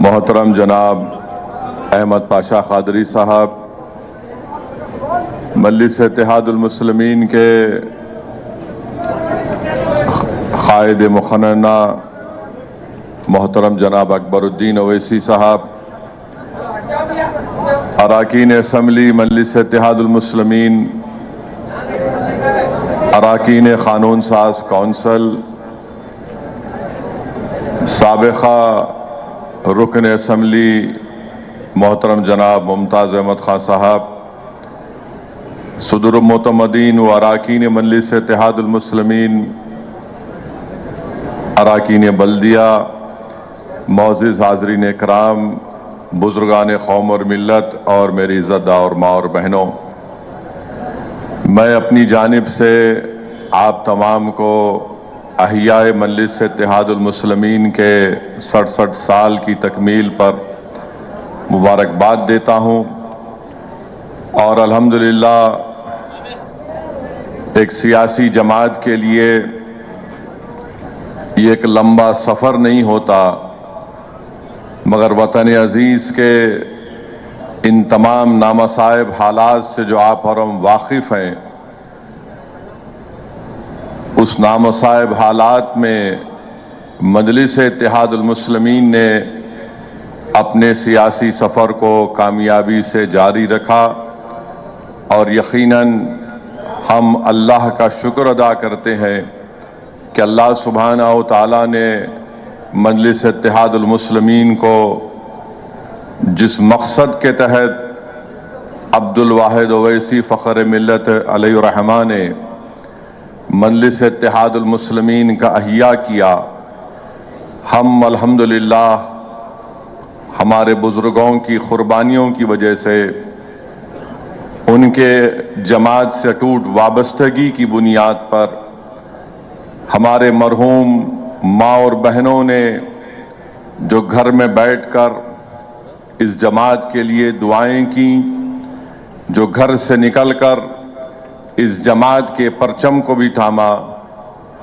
मोहतरम जनाब अहमद पाशा क़ादरी साहब, मजलिस इत्तेहादुल मुस्लिमीन के क़ायद मुखन्ना मोहतरम जनाब अकबरुद्दीन ओवैसी साहब, अराकीन असम्बली मजलिस इत्तेहादुल मुस्लिमीन, अराकीन क़ानून साज कौंसल, साबिक़ा रुकन असम्बली मोहतरम जनाब मुमताज़ अहमद खान साहब, सदरुल मोतमदीन व अराकीन मजलिस इत्तेहादुल मुस्लिमीन, अराकीन बल्दिया, मोअज़्ज़िज़ हाज़रीन इकराम, बुज़ुर्गान कौम और मिल्लत और मेरी इज़्ज़तदार माँ और बहनों, मैं अपनी जानिब से आप तमाम को अहियाए मजलिस इत्तेहादुल मुस्लिमीन के 67 साल की तकमील पर मुबारकबाद देता हूँ और अल्हम्दुलिल्लाह एक सियासी जमात के लिए ये एक लंबा सफ़र नहीं होता, मगर वतन अजीज़ के इन तमाम नामसाइब हालात से जो आप और हम वाकिफ़ हैं, उस नामसाइब हालात में मजलिस इत्तेहादुल मुस्लिमीन ने अपने सियासी सफ़र को कामयाबी से जारी रखा और यकीनन हम अल्लाह का शुक्र अदा करते हैं कि अल्लाह सुब्हानहू व तआला ने मजलिस इत्तेहादुल मुस्लिमीन को जिस मकसद के तहत अब्दुल वाहिद ओवैसी फ़ख्र मिल्लत अलैहि रहमा ने मजलिस इत्तेहादुल मुस्लिमीन का अहिया किया, हम अल्हम्दुलिल्लाह हमारे बुजुर्गों की कुर्बानियों की वजह से, उनके जमात से अटूट वाबस्तगी की बुनियाद पर हमारे मरहूम माँ और बहनों ने जो घर में बैठकर इस जमात के लिए दुआएं की, जो घर से निकलकर इस जमात के परचम को भी थामा,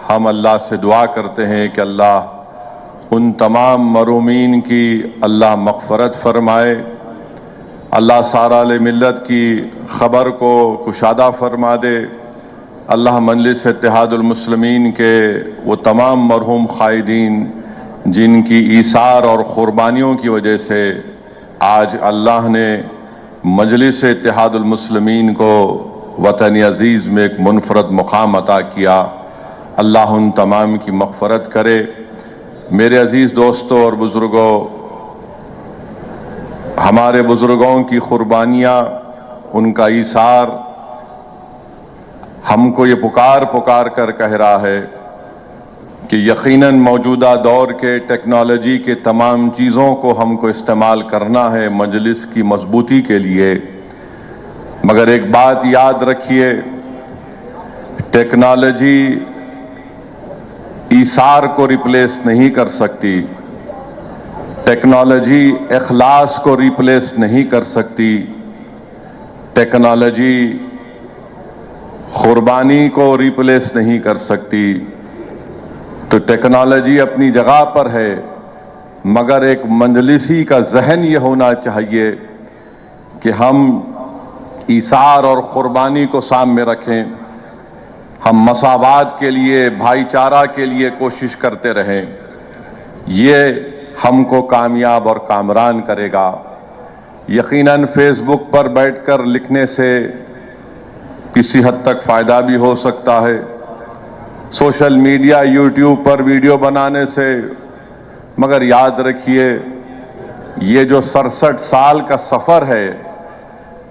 हम अल्लाह से दुआ करते हैं कि अल्लाह उन तमाम मरूमीन की अल्लाह मग़फ़रत फरमाए, अल्लाह सारा मिल्लत की ख़बर को कुशादा फरमा दे, अल्लाह मजलिस इत्तेहादुल मुस्लिमीन के वो तमाम मरहूम क़ायदीन जिनकी ईसार और क़ुरबानियों की वजह से आज अल्लाह ने मजलिस इत्तेहादुल मुस्लिमीन को वतन अजीज़ में एक मुनफरद मुकाम अता किया, अल्लाह उन तमाम की मग़फ़रत करे। मेरे अजीज़ दोस्तों और बुज़ुर्गों, हमारे बुज़ुर्गों की कुर्बानियाँ, उनका ईसार हमको ये पुकार कर कह रहा है कि यकीनन मौजूदा दौर के टेक्नोलॉजी के तमाम चीज़ों को हमको इस्तेमाल करना है मजलिस की मजबूती के लिए, मगर एक बात याद रखिए, टेक्नोलॉजी ईसार को रिप्लेस नहीं कर सकती, टेक्नोलॉजी इखलास को रिप्लेस नहीं कर सकती, टेक्नोलॉजी कुर्बानी को रिप्लेस नहीं कर सकती। तो टेक्नोलॉजी अपनी जगह पर है, मगर एक मजलिसी का जहन ये होना चाहिए कि हम ईसार और कुर्बानी को सामने रखें, हम मसावात के लिए, भाईचारा के लिए कोशिश करते रहें, ये हमको कामयाब और कामरान करेगा। यकीनन फेसबुक पर बैठकर लिखने से किसी हद तक फ़ायदा भी हो सकता है, सोशल मीडिया यूट्यूब पर वीडियो बनाने से, मगर याद रखिए ये जो 67 साल का सफ़र है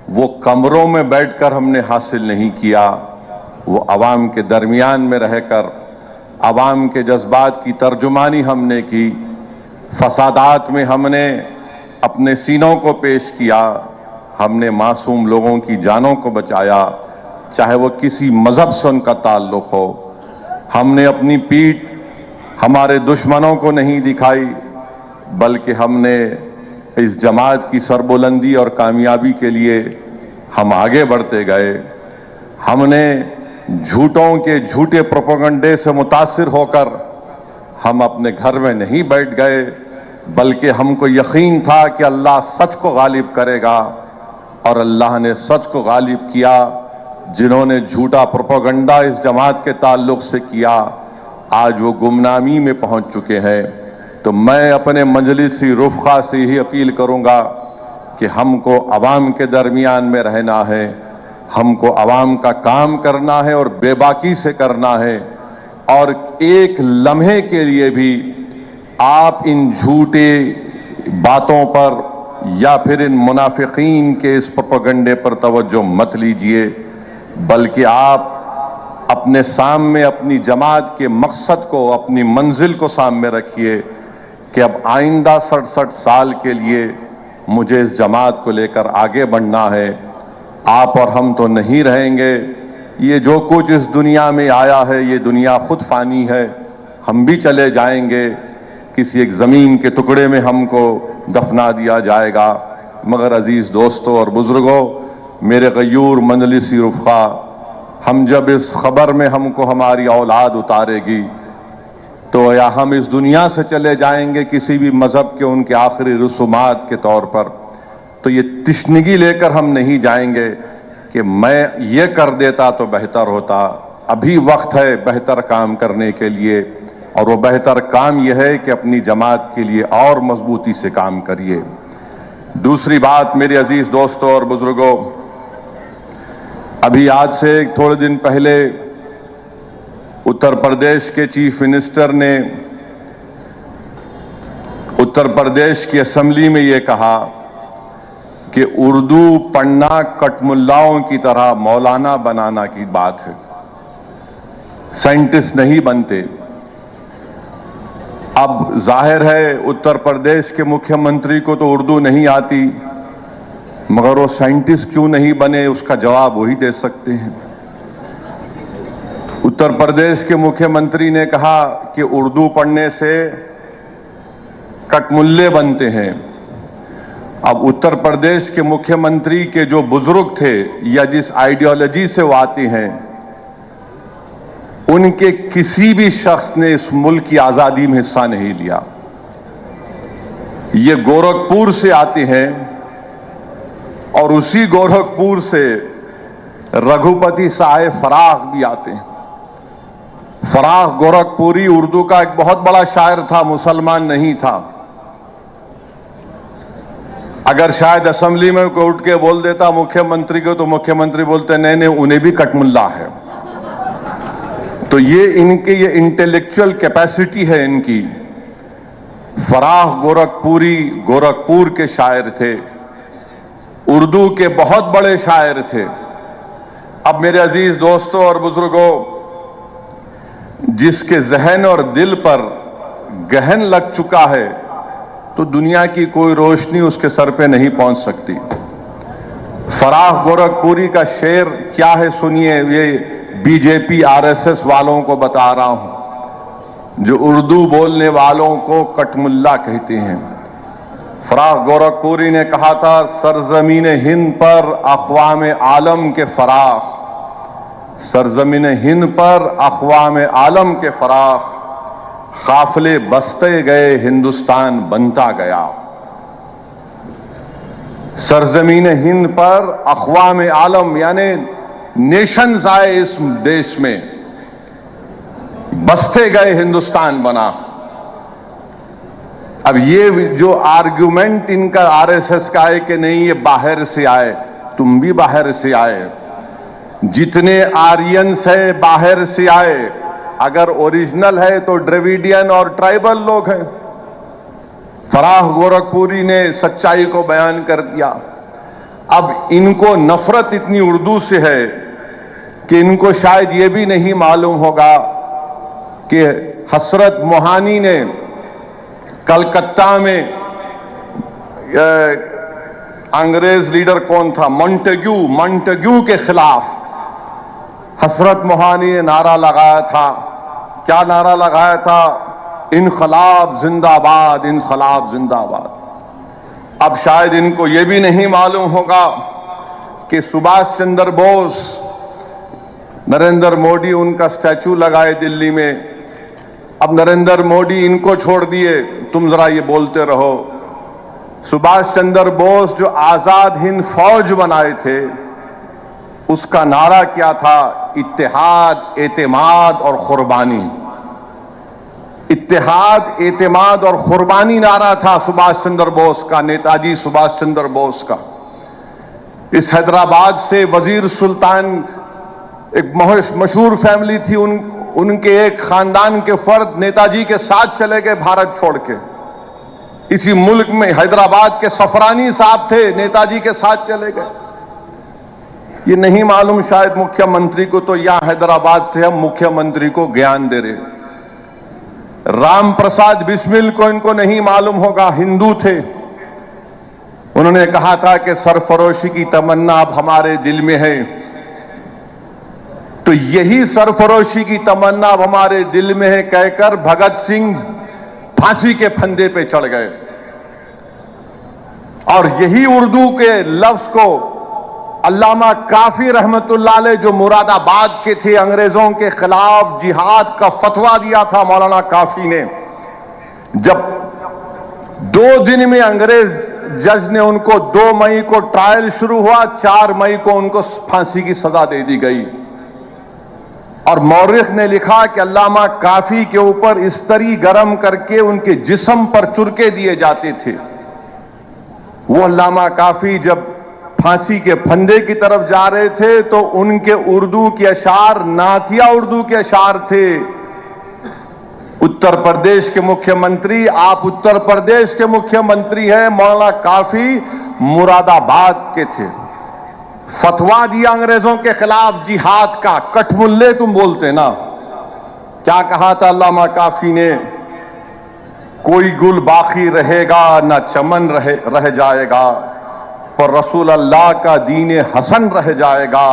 वो कमरों में बैठकर हमने हासिल नहीं किया, वो अवाम के दरमियान में रहकर अवाम के जज्बात की तर्जुमानी हमने की, फसादात में हमने अपने सीनों को पेश किया, हमने मासूम लोगों की जानों को बचाया, चाहे वो किसी मजहब से उनका ताल्लुक़ हो। हमने अपनी पीठ हमारे दुश्मनों को नहीं दिखाई, बल्कि हमने इस जमात की सरबुलंदी और कामयाबी के लिए हम आगे बढ़ते गए। हमने झूठों के झूठे प्रोपेगेंडे से मुतासिर होकर हम अपने घर में नहीं बैठ गए, बल्कि हमको यकीन था कि अल्लाह सच को गालिब करेगा, और अल्लाह ने सच को गालिब किया। जिन्होंने झूठा प्रोपेगेंडा इस जमात के ताल्लुक से किया, आज वो गुमनामी में पहुंच चुके हैं। तो मैं अपने मजलिसी रुफ़क़ा से ही अपील करूंगा कि हमको अवाम के दरमियान में रहना है, हमको अवाम का काम करना है और बेबाकी से करना है। और एक लम्हे के लिए भी आप इन झूठे बातों पर या फिर इन मुनाफिकीन के इस प्रोपेगेंडे पर तवज्जो मत लीजिए, बल्कि आप अपने सामने अपनी जमात के मकसद को, अपनी मंजिल को सामने रखिए कि अब आइंदा 67 साल के लिए मुझे इस जमात को लेकर आगे बढ़ना है। आप और हम तो नहीं रहेंगे। ये जो कुछ इस दुनिया में आया है, ये दुनिया खुद फानी है, हम भी चले जाएंगे। किसी एक ज़मीन के टुकड़े में हमको दफना दिया जाएगा। मगर अजीज़ दोस्तों और बुजुर्गों, मेरे गयूर मजलिसी रुफ़क़ा, हम जब इस खबर में हमको हमारी औलाद उतारेगी, तो या हम इस दुनिया से चले जाएंगे किसी भी मजहब के उनके आखिरी रसूमात के तौर पर, तो ये तिश्नगी लेकर हम नहीं जाएंगे कि मैं ये कर देता तो बेहतर होता। अभी वक्त है बेहतर काम करने के लिए, और वो बेहतर काम यह है कि अपनी जमात के लिए और मजबूती से काम करिए। दूसरी बात मेरे अजीज दोस्तों और बुजुर्गों, अभी आज से थोड़े दिन पहले उत्तर प्रदेश के चीफ मिनिस्टर ने उत्तर प्रदेश की असेंबली में ये कहा कि उर्दू पढ़ना कटमुल्लाओं की तरह मौलाना बनाना की बात है, साइंटिस्ट नहीं बनते। अब जाहिर है उत्तर प्रदेश के मुख्यमंत्री को तो उर्दू नहीं आती, मगर वो साइंटिस्ट क्यों नहीं बने, उसका जवाब वही दे सकते हैं। उत्तर प्रदेश के मुख्यमंत्री ने कहा कि उर्दू पढ़ने से कटमुल्ले बनते हैं। अब उत्तर प्रदेश के मुख्यमंत्री के जो बुजुर्ग थे या जिस आइडियोलॉजी से वो आते हैं, उनके किसी भी शख्स ने इस मुल्क की आजादी में हिस्सा नहीं लिया। ये गोरखपुर से आते हैं और उसी गोरखपुर से रघुपति साहेब फराख भी आते हैं। फराख गोरखपुरी उर्दू का एक बहुत बड़ा शायर था, मुसलमान नहीं था। अगर शायद असेंबली में कोई उठ के बोल देता मुख्यमंत्री को, तो मुख्यमंत्री बोलते नहीं नहीं उन्हें भी कटमुल्ला है। तो ये इनके ये इंटेलेक्चुअल कैपेसिटी है इनकी। फराख गोरखपुरी गोरखपुर के शायर थे, उर्दू के बहुत बड़े शायर थे। अब मेरे अजीज दोस्तों और बुजुर्गों, जिसके जहन और दिल पर गहन लग चुका है, तो दुनिया की कोई रोशनी उसके सर पे नहीं पहुंच सकती। फराख गोरखपुरी का शेर क्या है सुनिए, ये बीजेपी आरएसएस वालों को बता रहा हूं, जो उर्दू बोलने वालों को कटमुल्ला कहते हैं। फराख गोरखपुरी ने कहा था, सरजमीन हिंद पर अक़वाम आलम के फराख, सरजमीन हिंद पर अक़वाम आलम के फराख, काफिले बसते गए हिंदुस्तान बनता गया। सरजमीन हिंद पर अक़वाम आलम यानी नेशंस आए इस देश में, बसते गए हिंदुस्तान बना। अब ये जो आर्गुमेंट इनका आरएसएस का है कि नहीं ये बाहर से आए, तुम भी बाहर से आए। जितने आर्यंस है बाहर से आए, अगर ओरिजिनल है तो द्रविडियन और ट्राइबल लोग हैं। फराख गोरखपुरी ने सच्चाई को बयान कर दिया। अब इनको नफरत इतनी उर्दू से है कि इनको शायद ये भी नहीं मालूम होगा कि हसरत मोहानी ने कलकत्ता में अंग्रेज लीडर कौन था, मॉन्टेग्यू के खिलाफ हसरत मोहानी ने नारा लगाया था। क्या नारा लगाया था? इनकलाब जिंदाबाद, इनकलाब जिंदाबाद। अब शायद इनको यह भी नहीं मालूम होगा कि सुभाष चंद्र बोस, नरेंद्र मोदी उनका स्टैचू लगाए दिल्ली में, अब नरेंद्र मोदी इनको छोड़ दिए, तुम जरा ये बोलते रहो। सुभाष चंद्र बोस जो आजाद हिंद फौज बनाए थे, उसका नारा क्या था? इत्तेहाद, एतेमाद और कुर्बानी। इत्तेहाद, एतेमाद और कुर्बानी नारा था सुभाष चंद्र बोस का, नेताजी सुभाष चंद्र बोस का। इस हैदराबाद से वजीर सुल्तान, एक मशहूर फैमिली थी, उनके एक खानदान के फर्द नेताजी के साथ चले गए भारत छोड़ के। इसी मुल्क में हैदराबाद के सफरानी साहब थे, नेताजी के साथ चले गए। ये नहीं मालूम शायद मुख्यमंत्री को, तो यहां हैदराबाद से हम मुख्यमंत्री को ज्ञान दे रहे। राम प्रसाद बिस्मिल को इनको नहीं मालूम होगा, हिंदू थे। उन्होंने कहा था कि सरफरोशी की तमन्ना अब हमारे दिल में है। तो यही सरफरोशी की तमन्ना अब हमारे दिल में है कहकर भगत सिंह फांसी के फंदे पे चढ़ गए। और यही उर्दू के लफ्ज को अल्लामा काफी रहमतुल्लाह अलैह, जो मुरादाबाद के थे, अंग्रेजों के खिलाफ जिहाद का फतवा दिया था मौलाना काफी ने। जब 2 दिन में अंग्रेज जज ने उनको 2 मई को ट्रायल शुरू हुआ, 4 मई को उनको फांसी की सजा दे दी गई। और मौरिख ने लिखा कि अल्लामा काफी के ऊपर इस्तरी गरम करके उनके जिस्म पर चुरके दिए जाते थे। वो अल्लामा काफी जब फांसी के फंदे की तरफ जा रहे थे तो उनके उर्दू के अशार नातिया उर्दू के अशार थे। उत्तर प्रदेश के मुख्यमंत्री, आप उत्तर प्रदेश के मुख्यमंत्री हैं, मौलाना काफी मुरादाबाद के थे। फतवा दिया अंग्रेजों के खिलाफ जिहाद का, कठमुल्ले तुम बोलते ना। क्या कहा था अल्लामा काफी ने? कोई गुल बाकी रहेगा ना चमन रह जाएगा, पर रसूल अल्लाह का दीन हसन रह जाएगा।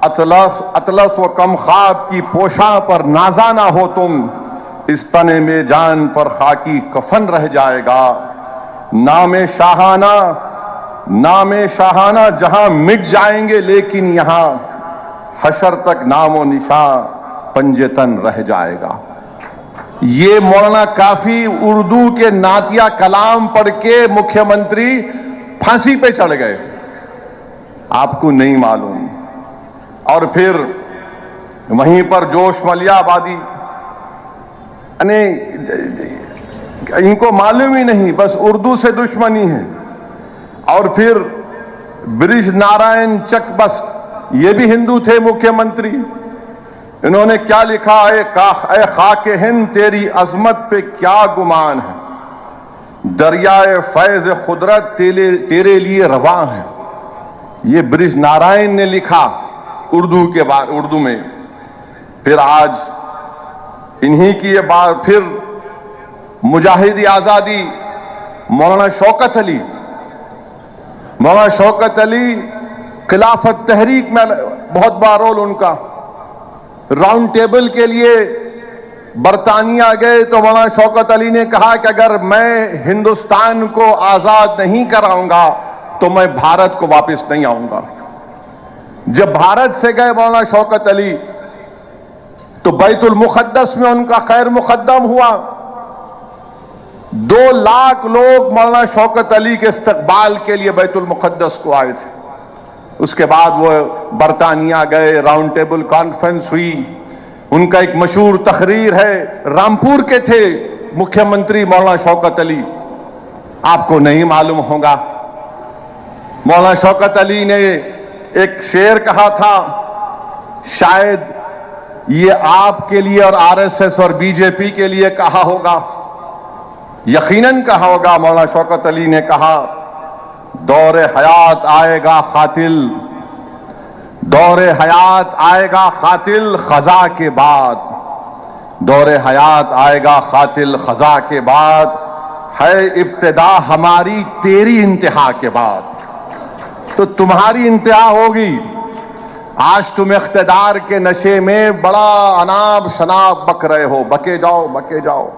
अतलस व कम ख्वाब की पोशा पर नाजा ना हो तुम, इस तने में जान पर खाकी कफन रह जाएगा। नामे शाहाना जहां मिट जाएंगे, लेकिन यहां हशर तक नामो निशां पंजतन रह जाएगा। ये मौलाना काफी उर्दू के नातिया कलाम पढ़ के मुख्यमंत्री फांसी पे चढ़ गए, आपको नहीं मालूम। और फिर वहीं पर जोश मलियाबादी, इनको मालूम ही नहीं, बस उर्दू से दुश्मनी है। और फिर ब्रिज नारायण चकबस्त, ये भी हिंदू थे मुख्यमंत्री। इन्होंने क्या लिखा? ए खाके हिंद तेरी अजमत पे क्या गुमान है, दरियाए फैज खुदरत तेरे लिए रवा है। ये ब्रिज नारायण ने लिखा उर्दू में। फिर आज इन्हीं की ये बात, फिर मुजाहिद आजादी मौलाना शौकत अली खिलाफत तहरीक में बहुत बड़ा रोल उनका। राउंड टेबल के लिए बरतानिया गए तो मौलाना शौकत अली ने कहा कि अगर मैं हिंदुस्तान को आजाद नहीं कराऊंगा तो मैं भारत को वापस नहीं आऊंगा। जब भारत से गए मौलाना शौकत अली तो बैतुल मुक़द्दस में उनका खैर मुक़द्दम हुआ। 2 लाख लोग मौलाना शौकत अली के इस्तकबाल के लिए बैतुल मुक़द्दस को आए थे। उसके बाद वो बरतानिया गए, राउंड टेबल कॉन्फ्रेंस हुई। उनका एक मशहूर तकरीर है, रामपुर के थे मुख्यमंत्री मौलाना शौकत अली, आपको नहीं मालूम होगा। मौलाना शौकत अली ने एक शेर कहा था, शायद ये आपके लिए और आरएसएस और बीजेपी के लिए कहा होगा, यकीनन कहा होगा। मौलाना शौकत अली ने कहा, दौरे हयात आएगा खातिल, दौरे हयात आएगा खातिल खजा के बाद, दौरे हयात आएगा खातिल खजा के बाद, है इब्तिदा हमारी तेरी इंतहा के बाद। तो तुम्हारी इंतहा होगी। आज तुम इख्तिदार के नशे में बड़ा अनाब शनाब बक रहे हो, बके जाओ बके जाओ।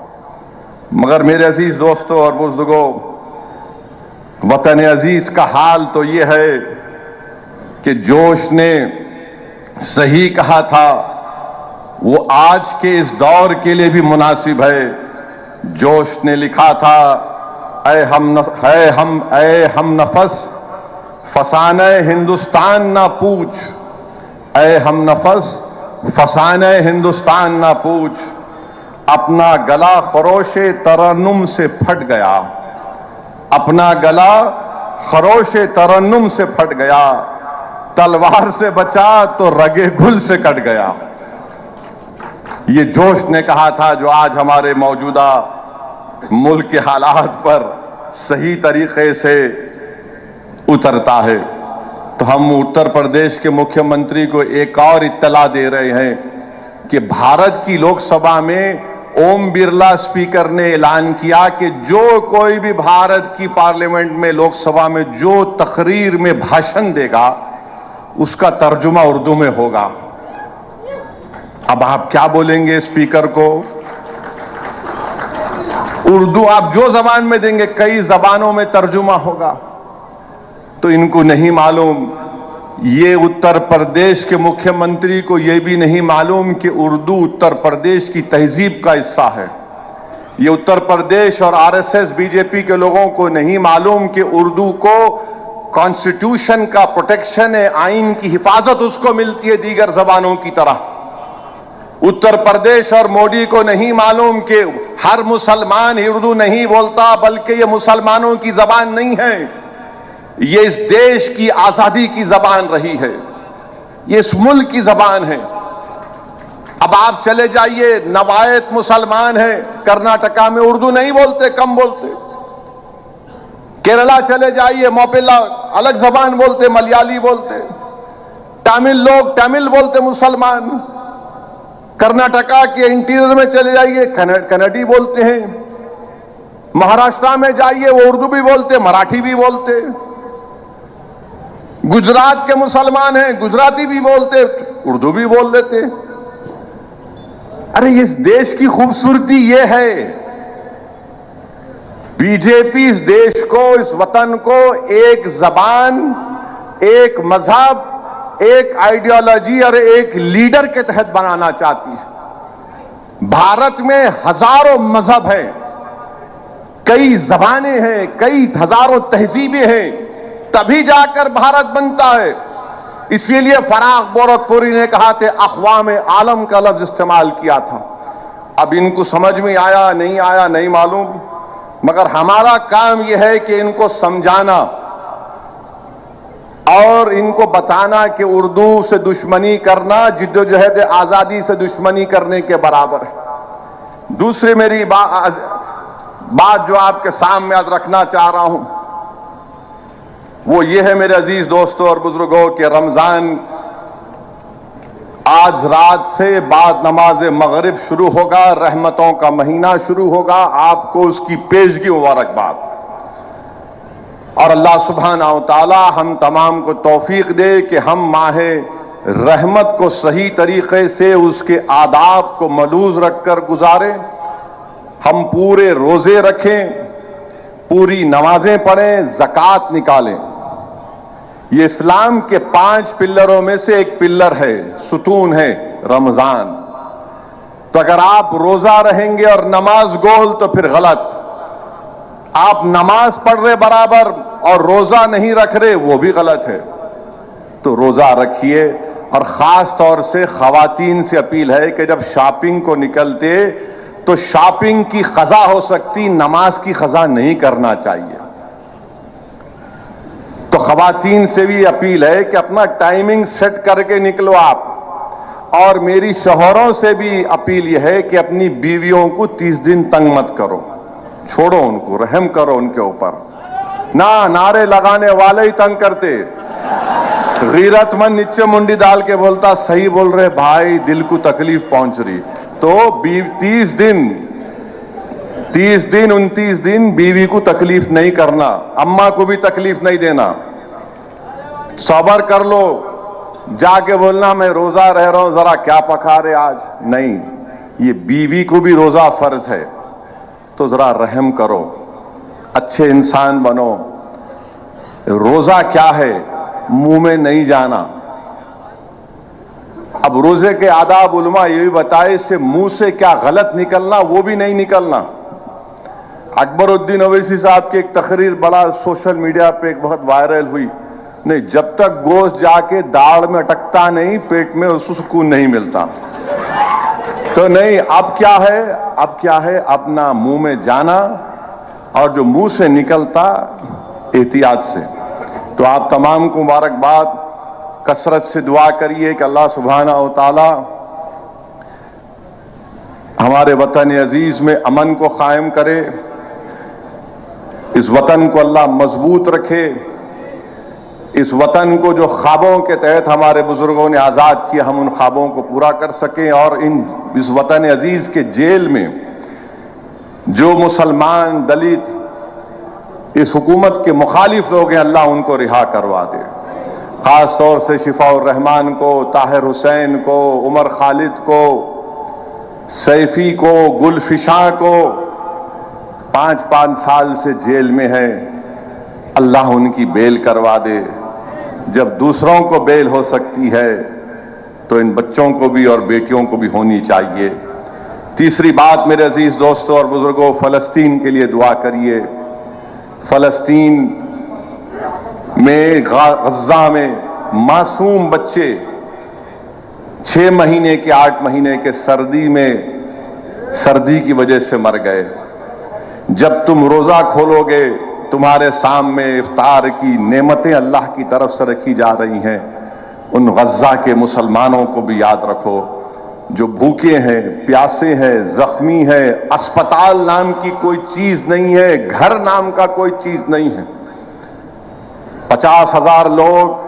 मगर मेरे अजीज दोस्तों और बुजुर्गों, वतन अजीज का हाल तो ये है कि जोश ने सही कहा था वो आज के इस दौर के लिए भी मुनासिब है। जोश ने लिखा था, ऐ हम नफस फसाने हिंदुस्तान ना पूछ, ऐ हम नफस फसाने हिंदुस्तान ना पूछ, अपना गला खरोशे तरन्नुम से फट गया, अपना गला खरोशे तरन्नुम से फट गया, तलवार से बचा तो रगे घुल से कट गया। ये जोश ने कहा था, जो आज हमारे मौजूदा मुल्क के हालात पर सही तरीके से उतरता है। तो हम उत्तर प्रदेश के मुख्यमंत्री को एक और इत्तला दे रहे हैं कि भारत की लोकसभा में ओम बिरला स्पीकर ने ऐलान किया कि जो कोई भी भारत की पार्लियामेंट में, लोकसभा में जो तकरीर में भाषण देगा उसका तर्जुमा उर्दू में होगा। अब आप क्या बोलेंगे स्पीकर को? उर्दू आप जो जबान में देंगे, कई जबानों में तर्जुमा होगा। तो इनको नहीं मालूम, ये उत्तर प्रदेश के मुख्यमंत्री को यह भी नहीं मालूम कि उर्दू उत्तर प्रदेश की तहजीब का हिस्सा है। ये उत्तर प्रदेश और आरएसएस बीजेपी के लोगों को नहीं मालूम कि उर्दू को कॉन्स्टिट्यूशन का प्रोटेक्शन है, आइन की हिफाजत उसको मिलती है दीगर जबानों की तरह। उत्तर प्रदेश और मोदी को नहीं मालूम कि हर मुसलमान उर्दू नहीं बोलता, बल्कि ये मुसलमानों की जबान नहीं है, ये इस देश की आजादी की जबान रही है, ये इस मुल्क की जबान है। अब आप चले जाइए, नवायत मुसलमान है, कर्नाटका में उर्दू नहीं बोलते, कम बोलते। केरला चले जाइए, मोपिला अलग जबान बोलते, मलयाली बोलते। तमिल लोग तमिल बोलते, मुसलमान। कर्नाटका के इंटीरियर में चले जाइए, कन्नड़ी बोलते हैं। महाराष्ट्र में जाइए, वो उर्दू भी बोलते, मराठी भी बोलते। गुजरात के मुसलमान हैं, गुजराती भी बोलते, उर्दू भी बोल लेते। अरे इस देश की खूबसूरती ये है, बीजेपी इस देश को, इस वतन को एक जबान, एक मजहब, एक आइडियोलॉजी और एक लीडर के तहत बनाना चाहती है। भारत में हजारों मजहब हैं, कई जबानें हैं, कई हजारों तहजीबें हैं, तभी जाकर भारत बनता है। इसीलिए फराख गोरखपुरी ने कहा थे, अक़वाम आलम का लफ्ज इस्तेमाल किया था। अब इनको समझ में आया नहीं आया नहीं मालूम, मगर हमारा काम यह है कि इनको समझाना और इनको बताना कि उर्दू से दुश्मनी करना जिद्दोजहद आजादी से दुश्मनी करने के बराबर है। दूसरी मेरी बात जो आपके सामने आज रखना चाह रहा हूं, वो ये है मेरे अजीज दोस्तों और बुजुर्गों के रमजान आज रात से बाद नमाज मगरिब शुरू होगा, रहमतों का महीना शुरू होगा। आपको उसकी पेशगी मुबारकबाद। और अल्लाह सुब्हाना व तआला हम तमाम को तौफीक दे कि हम माहे रहमत को सही तरीके से उसके आदाब को मलूज रखकर गुजारें। हम पूरे रोजे रखें, पूरी नमाजें पढ़ें, ज़कात निकालें। ये इस्लाम के 5 पिल्लरों में से एक पिल्लर है, सुतून है रमजान। तो अगर आप रोजा रहेंगे और नमाज गोल तो फिर गलत। आप नमाज पढ़ रहे बराबर और रोजा नहीं रख रहे, वो भी गलत है। तो रोजा रखिए। और खास तौर से खवातीन से अपील है कि जब शॉपिंग को निकलते तो शॉपिंग की खजा हो सकती, नमाज की खजा नहीं करना चाहिए। तो खवातीन से भी अपील है कि अपना टाइमिंग सेट करके निकलो आप। और मेरी शौहरों से भी अपील यह है कि अपनी बीवियों को 30 दिन तंग मत करो, छोड़ो उनको, रहम करो उनके ऊपर। ना नारे लगाने वाले ही तंग करते, गैरतमंद नीचे मुंडी डाल के बोलता सही बोल रहे भाई, दिल को तकलीफ पहुंच रही। तो 30 दिन 29 दिन बीवी को तकलीफ नहीं करना, अम्मा को भी तकलीफ नहीं देना। सबर कर लो, जाके बोलना मैं रोजा रह रहा हूं, जरा क्या पका रहे आज। नहीं, ये बीवी को भी रोजा फर्ज है, तो जरा रहम करो, अच्छे इंसान बनो। रोजा क्या है, मुंह में नहीं जाना। अब रोजे के आदाब उलमा ये भी बताए, इससे मुंह से क्या गलत निकलना वो भी नहीं निकलना। अकबरुद्दीन अवैसी साहब की एक तकरीर बड़ा सोशल मीडिया पे एक बहुत वायरल हुई, नहीं जब तक गोश्त जाके दाढ़ में अटकता नहीं पेट में उसको सुकून नहीं मिलता। तो नहीं, अब क्या है अपना मुंह में जाना और जो मुंह से निकलता एहतियात से। तो आप तमाम को मुबारकबाद, कसरत से दुआ करिए कि अल्लाह सुब्हानहू व तआला हमारे वतन अजीज में अमन को कायम करे, इस वतन को अल्लाह मजबूत रखे, इस वतन को जो ख्वाबों के तहत हमारे बुजुर्गों ने आज़ाद किया हम उन ख्वाबों को पूरा कर सकें, और इस वतन अजीज के जेल में जो मुसलमान दलित इस हुकूमत के मुखालिफ लोग हैं अल्लाह उनको रिहा करवा दे। खास तौर से शिफाउर रहमान को, ताहिर हुसैन को, उमर खालिद को, सैफी को, गुलफिशा को 5-5 साल से जेल में है, अल्लाह उनकी बेल करवा दे। जब दूसरों को बेल हो सकती है तो इन बच्चों को भी और बेटियों को भी होनी चाहिए। तीसरी बात मेरे अजीज दोस्तों और बुजुर्गों, फलस्तीन के लिए दुआ करिए। फलस्तीन में गज़ा में मासूम बच्चे 6 महीने के 8 महीने के सर्दी की वजह से मर गए। जब तुम रोजा खोलोगे तुम्हारे सामने इफ्तार की नेमतें अल्लाह की तरफ से रखी जा रही हैं। उन गज़ा के मुसलमानों को भी याद रखो जो भूखे हैं, प्यासे हैं, जख्मी हैं, अस्पताल नाम की कोई चीज नहीं है, घर नाम का कोई चीज नहीं है। 50,000 लोग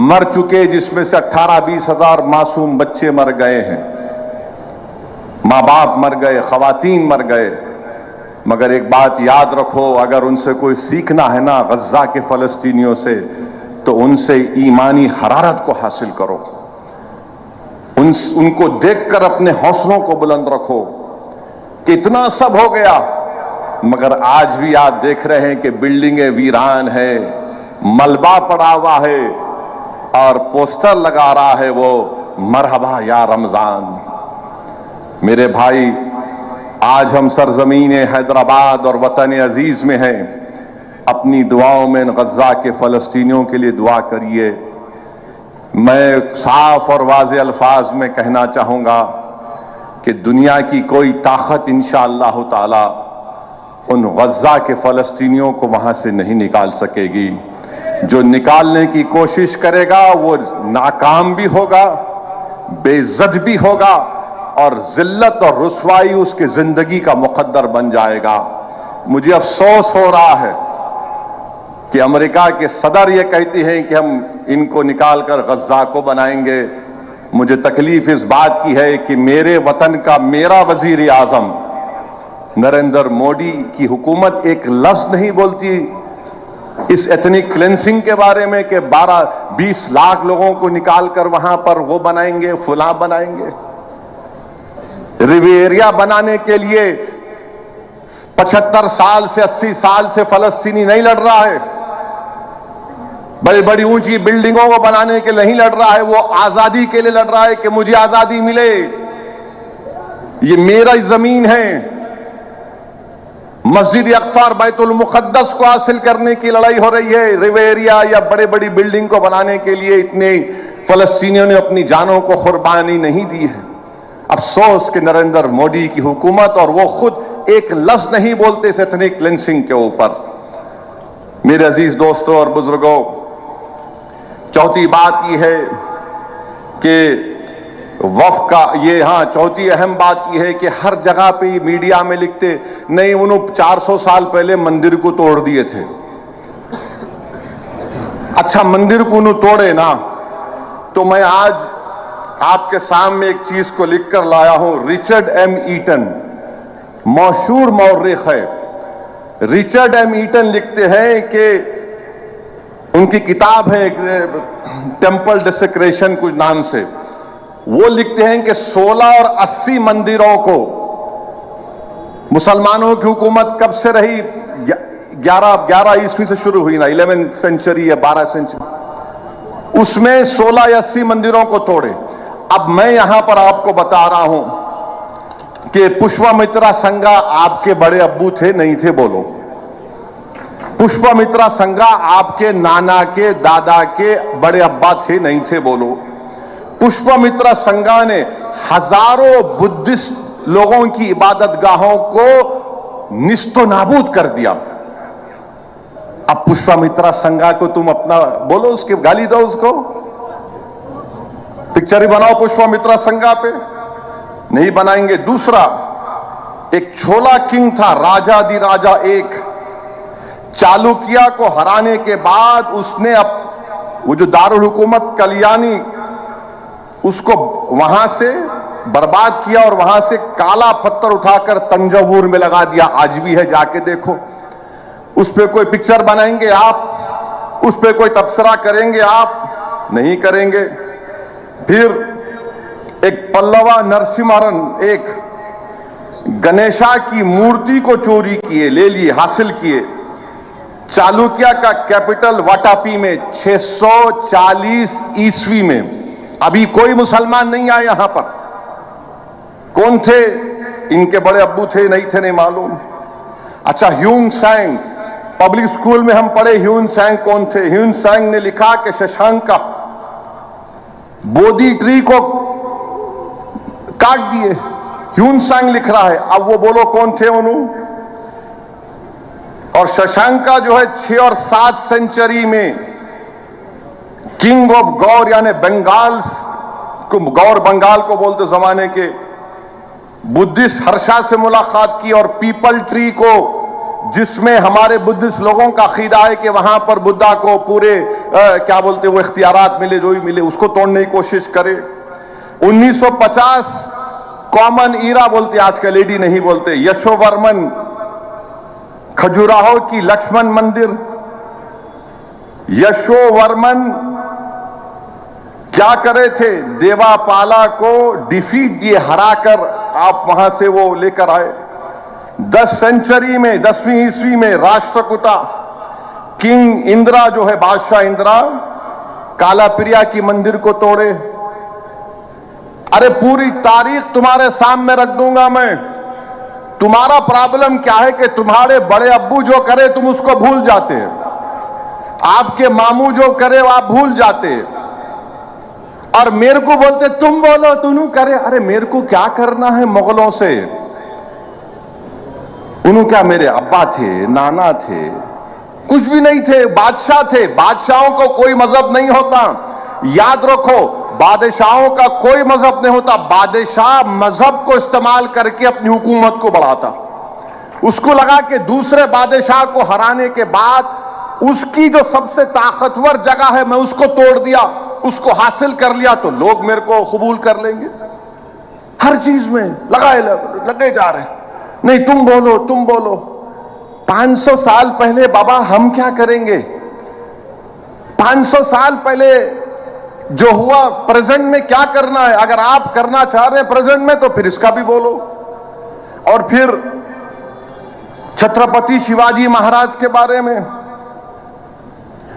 मर चुके जिसमें से 18-20 हजार मासूम बच्चे मर गए हैं, मां बाप मर गए, खवातीन मर गए। मगर एक बात याद रखो, अगर उनसे कोई सीखना है ना गज़ा के फलस्तीनियों से, तो उनसे ईमानी हरारत को हासिल करो, उनको देखकर अपने हौसलों को बुलंद रखो कि इतना सब हो गया मगर आज भी आप देख रहे हैं कि बिल्डिंगें वीरान है, मलबा पड़ा हुआ है और पोस्टर लगा रहा है वो मरहबा या रमजान। मेरे भाई, आज हम सरजमीन हैदराबाद और वतन अजीज में हैं, अपनी दुआओं में गज़ा के फलस्तीनियों के लिए दुआ करिए। मैं साफ और वाज़े अल्फाज में कहना चाहूंगा कि दुनिया की कोई ताकत इंशाअल्लाह ताला उन गज़ा के फलस्तीनियों को वहां से नहीं निकाल सकेगी। जो निकालने की कोशिश करेगा वो नाकाम भी होगा, बेइज्जत भी होगा और जिल्लत और रुसवाई उसकी जिंदगी का मुकद्दर बन जाएगा। मुझे अफसोस हो रहा है कि अमेरिका के सदर ये कहती हैं कि हम इनको निकालकर गज़ा को बनाएंगे। मुझे तकलीफ इस बात की है कि मेरे वतन का मेरा वजीर आजम नरेंद्र मोदी की हुकूमत एक लफ्ज नहीं बोलती इस एथनिक क्लेंसिंग के बारे में कि 12-20 लाख लोगों को निकालकर वहां पर वो बनाएंगे, फुला बनाएंगे। रिवेरिया बनाने के लिए 75 साल से 80 साल से फलस्तीनी नहीं लड़ रहा है, बड़ी बड़ी ऊंची बिल्डिंगों को बनाने के लिए नहीं लड़ रहा है, वो आजादी के लिए लड़ रहा है कि मुझे आजादी मिले, ये मेरा जमीन है। मस्जिद अक्सा और बैतुल मुक़द्दस को हासिल करने की लड़ाई हो रही है। रिवेरिया या बड़े बड़ी बिल्डिंग को बनाने के लिए इतने फलस्तीनियों ने अपनी जानों को कुर्बानी नहीं दी है। अफसोस कि नरेंद्र मोदी की हुकूमत और वो खुद एक लफ्ज नहीं बोलते इस एथनिक क्लेंसिंग के ऊपर। मेरे अजीज दोस्तों और बुजुर्गों, चौथी बात यह है कि वफ का ये, हाँ, चौथी अहम बात यह है कि हर जगह पे मीडिया में लिखते नहीं उन्होंने 400 साल पहले मंदिर को तोड़ दिए थे। अच्छा, मंदिर को उन्होंने तोड़े ना, तो मैं आज आपके सामने एक चीज को लिखकर लाया हूं। रिचर्ड एम ईटन मशहूर मौर्रिख है। रिचर्ड एम ईटन लिखते हैं कि उनकी किताब है टेम्पल डिसेक्रेशन कुछ नाम से, वो लिखते हैं कि 16 और 80 मंदिरों को मुसलमानों की हुकूमत कब से रही, 11 ईस्वी से शुरू हुई ना, 11th सेंचुरी या 12 सेंचुरी, उसमें 16 या 80 मंदिरों को तोड़े। अब मैं यहां पर आपको बता रहा हूं कि पुष्पमित्रा संगा आपके बड़े अब्बू थे नहीं थे? बोलो। पुष्पमित्रा संगा आपके नाना के दादा के बड़े अब्बा थे नहीं थे? बोलो। पुष्पमित्रा संगा ने हजारों बुद्धिस्ट लोगों की इबादतगाहों को निस्तो नाबूद कर दिया। अब पुष्पमित्रा संगा को तुम अपना बोलो, उसके गाली दो, उसको पिक्चर ही बनाओ पुष्पमित्रा संगा पे, नहीं बनाएंगे। दूसरा, एक छोला किंग था, राजाधिराजा एक, चालुक्य को हराने के बाद उसने वो जो दारुल हुकूमत कल्याणी, उसको वहां से बर्बाद किया और वहां से काला पत्थर उठाकर तंजावुर में लगा दिया। आज भी है, जाके देखो। उस पर कोई पिक्चर बनाएंगे आप? उस पर कोई तबसरा करेंगे आप? नहीं करेंगे। फिर एक पल्लवा नरसिम्हन एक गणेशा की मूर्ति को चोरी किए, ले लिए, हासिल किए। चालुक्य का कैपिटल वाटापी में 640 ईस्वी में। अभी कोई मुसलमान नहीं आए यहां पर। कौन थे? इनके बड़े अब्बू थे नहीं थे? नहीं मालूम। अच्छा, ह्यून सैंग, पब्लिक स्कूल में हम पढ़े। ह्यून सैंग कौन थे? ह्यून सैंग ने लिखा कि शशांक का बोधि ट्री को काट दिए। ह्यून सैंग लिख रहा है। अब वो बोलो कौन थे उन्होंने? और शशांका जो है 6 और 7 सेंचुरी में किंग ऑफ गौर यानी बंगाल को, गौर बंगाल को बोलते जमाने के, बुद्धिस्ट हर्षा से मुलाकात की और पीपल ट्री को, जिसमें हमारे बुद्धिस्ट लोगों का अकीदा है कि वहां पर बुद्धा को पूरे क्या बोलते वो इख्तियारात मिले, जो भी मिले, उसको तोड़ने की कोशिश करे। 1950 कॉमन ईरा बोलते, आज का लेडी नहीं बोलते। यशोवर्मन खजुराहो की लक्ष्मण मंदिर, यशोवर्मन क्या करे थे? देवापाला को डिफीट दिए, हराकर आप वहां से वो लेकर आए। 10 सेंचुरी में, 10वीं ईस्वी में राष्ट्रकूटा किंग इंदिरा जो है, बादशाह इंदिरा, कालाप्रिया की मंदिर को तोड़े। अरे पूरी तारीख तुम्हारे सामने रख दूंगा मैं। तुम्हारा प्रॉब्लम क्या है कि तुम्हारे बड़े अब्बू जो करे तुम उसको भूल जाते, आपके मामू जो करे वो आप भूल जाते, और मेरे को बोलते तुम बोलो तुनू करे। अरे मेरे को क्या करना है मुगलों से? उन्होंने क्या, मेरे अब्बा थे, नाना थे, कुछ भी नहीं थे, बादशाह थे। बादशाहों को कोई मजहब नहीं होता, याद रखो। बादशाहों का कोई मजहब नहीं होता। बादशाह मजहब को इस्तेमाल करके अपनी हुकूमत को बढ़ाता। उसको लगा कि दूसरे बादशाह को हराने के बाद उसकी जो सबसे ताकतवर जगह है मैं उसको तोड़ दिया, उसको हासिल कर लिया तो लोग मेरे को कबूल कर लेंगे। हर चीज में लगे जा रहे हैं। नहीं तुम बोलो, तुम बोलो। 500 साल पहले बाबा हम क्या करेंगे? 500 साल पहले जो हुआ प्रेजेंट में क्या करना है? अगर आप करना चाह रहे हैं प्रेजेंट में तो फिर इसका भी बोलो। और फिर छत्रपति शिवाजी महाराज के बारे में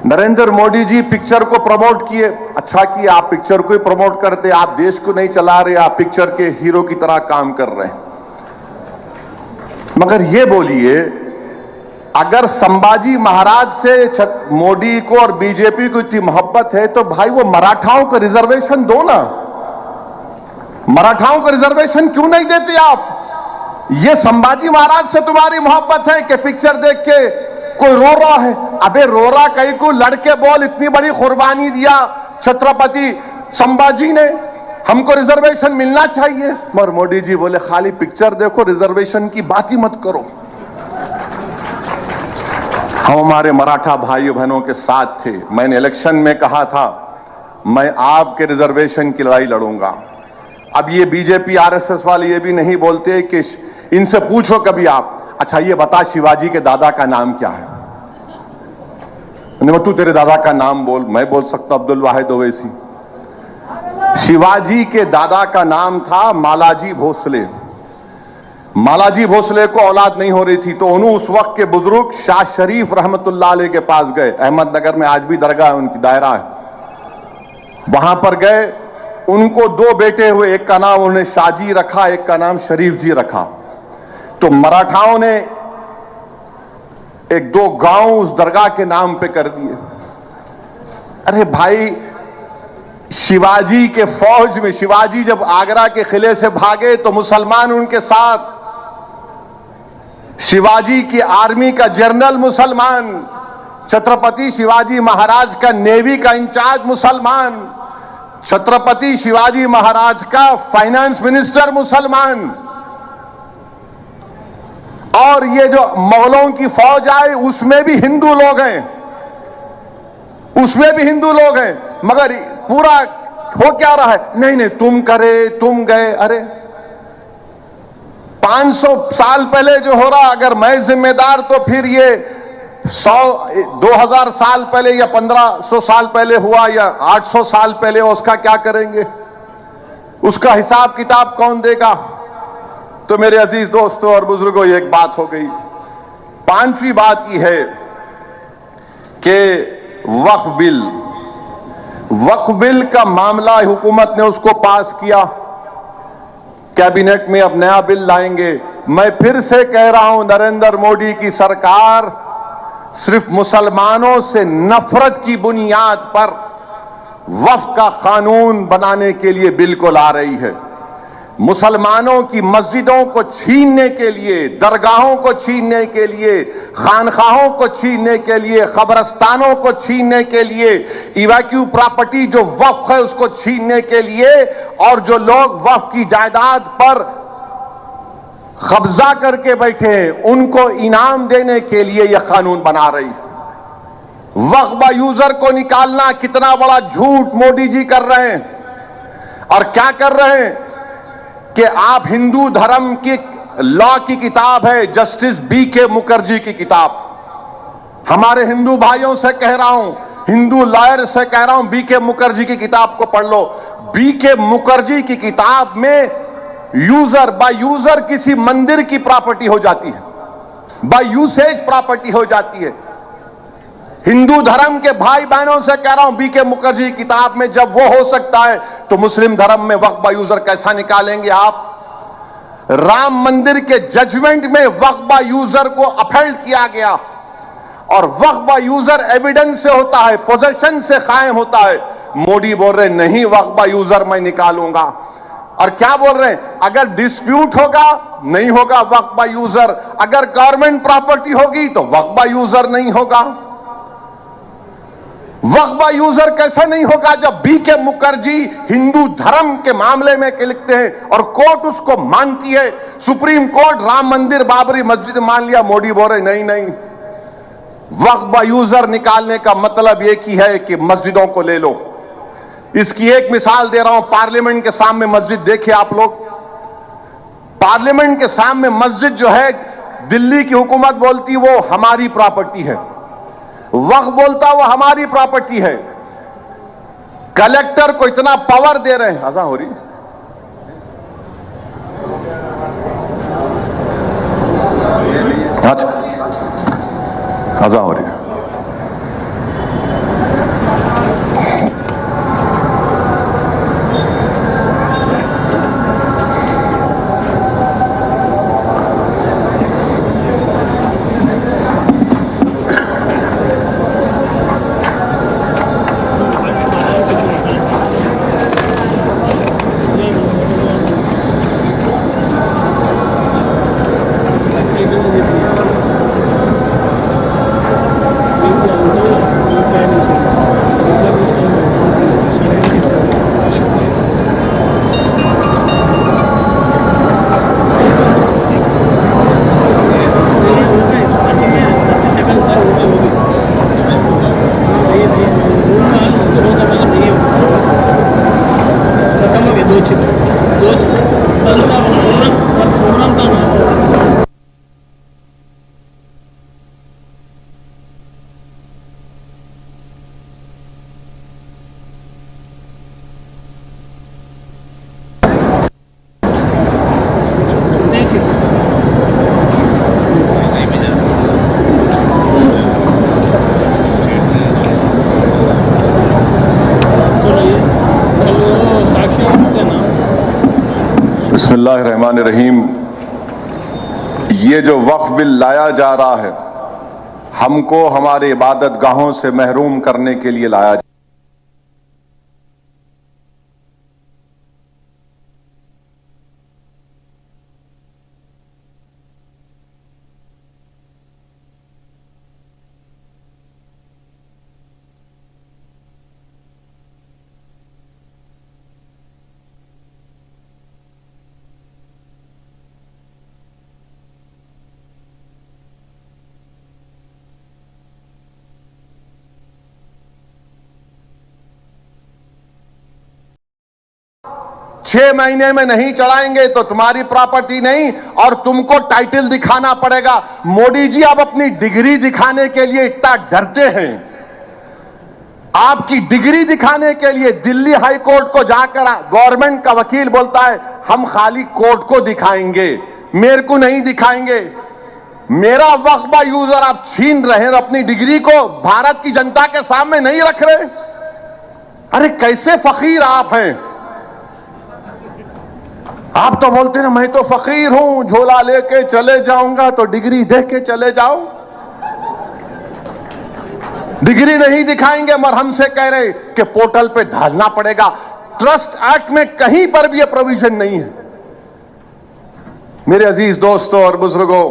नरेंद्र मोदी जी पिक्चर को प्रमोट किए। अच्छा किया, आप पिक्चर को ही प्रमोट करते, आप देश को नहीं चला रहे, आप पिक्चर के हीरो की तरह काम कर रहे हैं। मगर ये बोलिए, अगर संभाजी महाराज से मोदी को और बीजेपी को इतनी मोहब्बत है तो भाई वो मराठाओं को रिजर्वेशन दो ना। मराठाओं को रिजर्वेशन क्यों नहीं देते आप? ये संभाजी महाराज से तुम्हारी मोहब्बत है कि पिक्चर देख के कोई रो रहा है? अबे रो रहा कहीं को, लड़के बोल, इतनी बड़ी कुर्बानी दिया छत्रपति संभाजी ने, हमको रिजर्वेशन मिलना चाहिए। मगर मोदी जी बोले खाली पिक्चर देखो, रिजर्वेशन की बात ही मत करो। हम हमारे मराठा भाइयों बहनों के साथ थे। मैंने इलेक्शन में कहा था मैं आपके रिजर्वेशन की लड़ाई लड़ूंगा। अब ये बीजेपी आरएसएस वाले ये भी नहीं बोलते कि इनसे पूछो कभी आप, अच्छा ये बता शिवाजी के दादा का नाम क्या है? तू तेरे दादा का नाम बोल। मैं बोल सकता हूं अब्दुल वाहिद ओवैसी। शिवाजी के दादा का नाम था मालाजी भोसले। मालाजी भोसले को औलाद नहीं हो रही थी तो उन्होंने उस वक्त के बुजुर्ग शाह शरीफ रहमतुल्लाह अलैह के पास गए। अहमदनगर में आज भी दरगाह है उनकी, दायरा है, वहां पर गए उनको दो बेटे हुए, एक का नाम उन्होंने शाहजी रखा, एक का नाम शरीफ जी रखा। तो मराठाओं ने एक दो गांव उस दरगाह के नाम पे कर दिए। अरे भाई, शिवाजी के फौज में, शिवाजी जब आगरा के किले से भागे तो मुसलमान उनके साथ, शिवाजी की आर्मी का जनरल मुसलमान, छत्रपति शिवाजी महाराज का नेवी का इंचार्ज मुसलमान, छत्रपति शिवाजी महाराज का फाइनेंस मिनिस्टर मुसलमान, और ये जो मुगलों की फौज आई उसमें भी हिंदू लोग हैं, उसमें भी हिंदू लोग हैं। मगर पूरा हो क्या रहा है, नहीं नहीं तुम करे तुम गए। अरे 500 साल पहले जो हो रहा, अगर मैं जिम्मेदार तो फिर ये 2000 साल पहले या 1500 साल पहले हुआ या 800 साल पहले, उसका क्या करेंगे? उसका हिसाब किताब कौन देगा? तो मेरे अजीज दोस्तों और बुजुर्गों, ये एक बात हो गई। पांचवी बात यह है कि वक्फ बिल का मामला, हुकूमत ने उसको पास किया, कैबिनेट में अब नया बिल लाएंगे। मैं फिर से कह रहा हूं, नरेंद्र मोदी की सरकार सिर्फ मुसलमानों से नफरत की बुनियाद पर वक्फ का कानून बनाने के लिए बिल को ला रही है। मुसलमानों की मस्जिदों को छीनने के लिए, दरगाहों को छीनने के लिए, खानखाहों को छीनने के लिए, कब्रस्तानों को छीनने के लिए, इवैक्यू प्रॉपर्टी जो वक्फ है उसको छीनने के लिए, और जो लोग वक्फ की जायदाद पर कब्जा करके बैठे हैं उनको इनाम देने के लिए यह कानून बना रही है। वक्फ बा यूजर को निकालना कितना बड़ा झूठ मोदी जी कर रहे हैं। और क्या कर रहे हैं कि आप हिंदू धर्म की लॉ की किताब है, जस्टिस BK मुखर्जी की किताब, हमारे हिंदू भाइयों से कह रहा हूं, हिंदू लॉयर से कह रहा हूं, BK मुखर्जी की किताब को पढ़ लो। BK मुखर्जी की किताब में यूजर बाय यूजर किसी मंदिर की प्रॉपर्टी हो जाती है, बाय यूसेज प्रॉपर्टी हो जाती है। हिंदू धर्म के भाई बहनों से कह रहा हूं, BK मुखर्जी की किताब में जब वो हो सकता है तो मुस्लिम धर्म में वक्फ बा यूजर कैसा निकालेंगे आप? राम मंदिर के जजमेंट में वक्फ बा यूजर को अपहेल्ड किया गया, और वक्फ बा यूजर एविडेंस से होता है, पोजेशन से कायम होता है। मोदी बोल रहे नहीं, वक्फ बा यूजर मैं निकालूंगा। और क्या बोल रहे हैं, अगर डिस्प्यूट होगा नहीं होगा वक्फ बा यूजर, अगर गवर्नमेंट प्रॉपर्टी होगी तो वक्फ बा यूजर नहीं होगा। वक्फ बा यूजर कैसा नहीं होगा जब BK मुखर्जी हिंदू धर्म के मामले में लिखते हैं और कोर्ट उसको मानती है। सुप्रीम कोर्ट राम मंदिर बाबरी मस्जिद मान लिया, मोदी बोल रहे नहीं नहीं, वक्फ बा यूजर निकालने का मतलब एक ही है कि मस्जिदों को ले लो। इसकी एक मिसाल दे रहा हूं, पार्लियामेंट के सामने मस्जिद देखिए आप लोग, पार्लियामेंट के सामने मस्जिद जो है, दिल्ली की हुकूमत बोलती वो हमारी प्रॉपर्टी है, वक्फ बोलता वो हमारी प्रॉपर्टी है। कलेक्टर को इतना पावर दे रहे हैं। आजा हो रही, आजा हो रही है। साक्षी बिस्मिल्लाहिर्रहमानिर्रहीम। ये जो वक्फ बिल लाया जा रहा है, हमको हमारे इबादत गाहों से महरूम करने के लिए लाया जा छह महीने में नहीं चढ़ाएंगे तो तुम्हारी प्रॉपर्टी नहीं और तुमको टाइटल दिखाना पड़ेगा। मोदी जी आप अपनी डिग्री दिखाने के लिए इतना डरते हैं। आपकी डिग्री दिखाने के लिए दिल्ली हाई कोर्ट को जाकर गवर्नमेंट का वकील बोलता है हम खाली कोर्ट को दिखाएंगे, मेरे को नहीं दिखाएंगे। मेरा वक्फा यूजर आप छीन रहे हैं, अपनी डिग्री को भारत की जनता के सामने नहीं रख रहे। अरे कैसे फकीर आप हैं। आप तो बोलते हैं मैं तो फकीर हूं, झोला लेके चले जाऊंगा, तो डिग्री दे के चले जाओ। डिग्री नहीं दिखाएंगे मगर हमसे कह रहे कि पोर्टल पे डालना पड़ेगा। ट्रस्ट एक्ट में कहीं पर भी यह प्रोविजन नहीं है। मेरे अजीज दोस्तों और बुजुर्गों,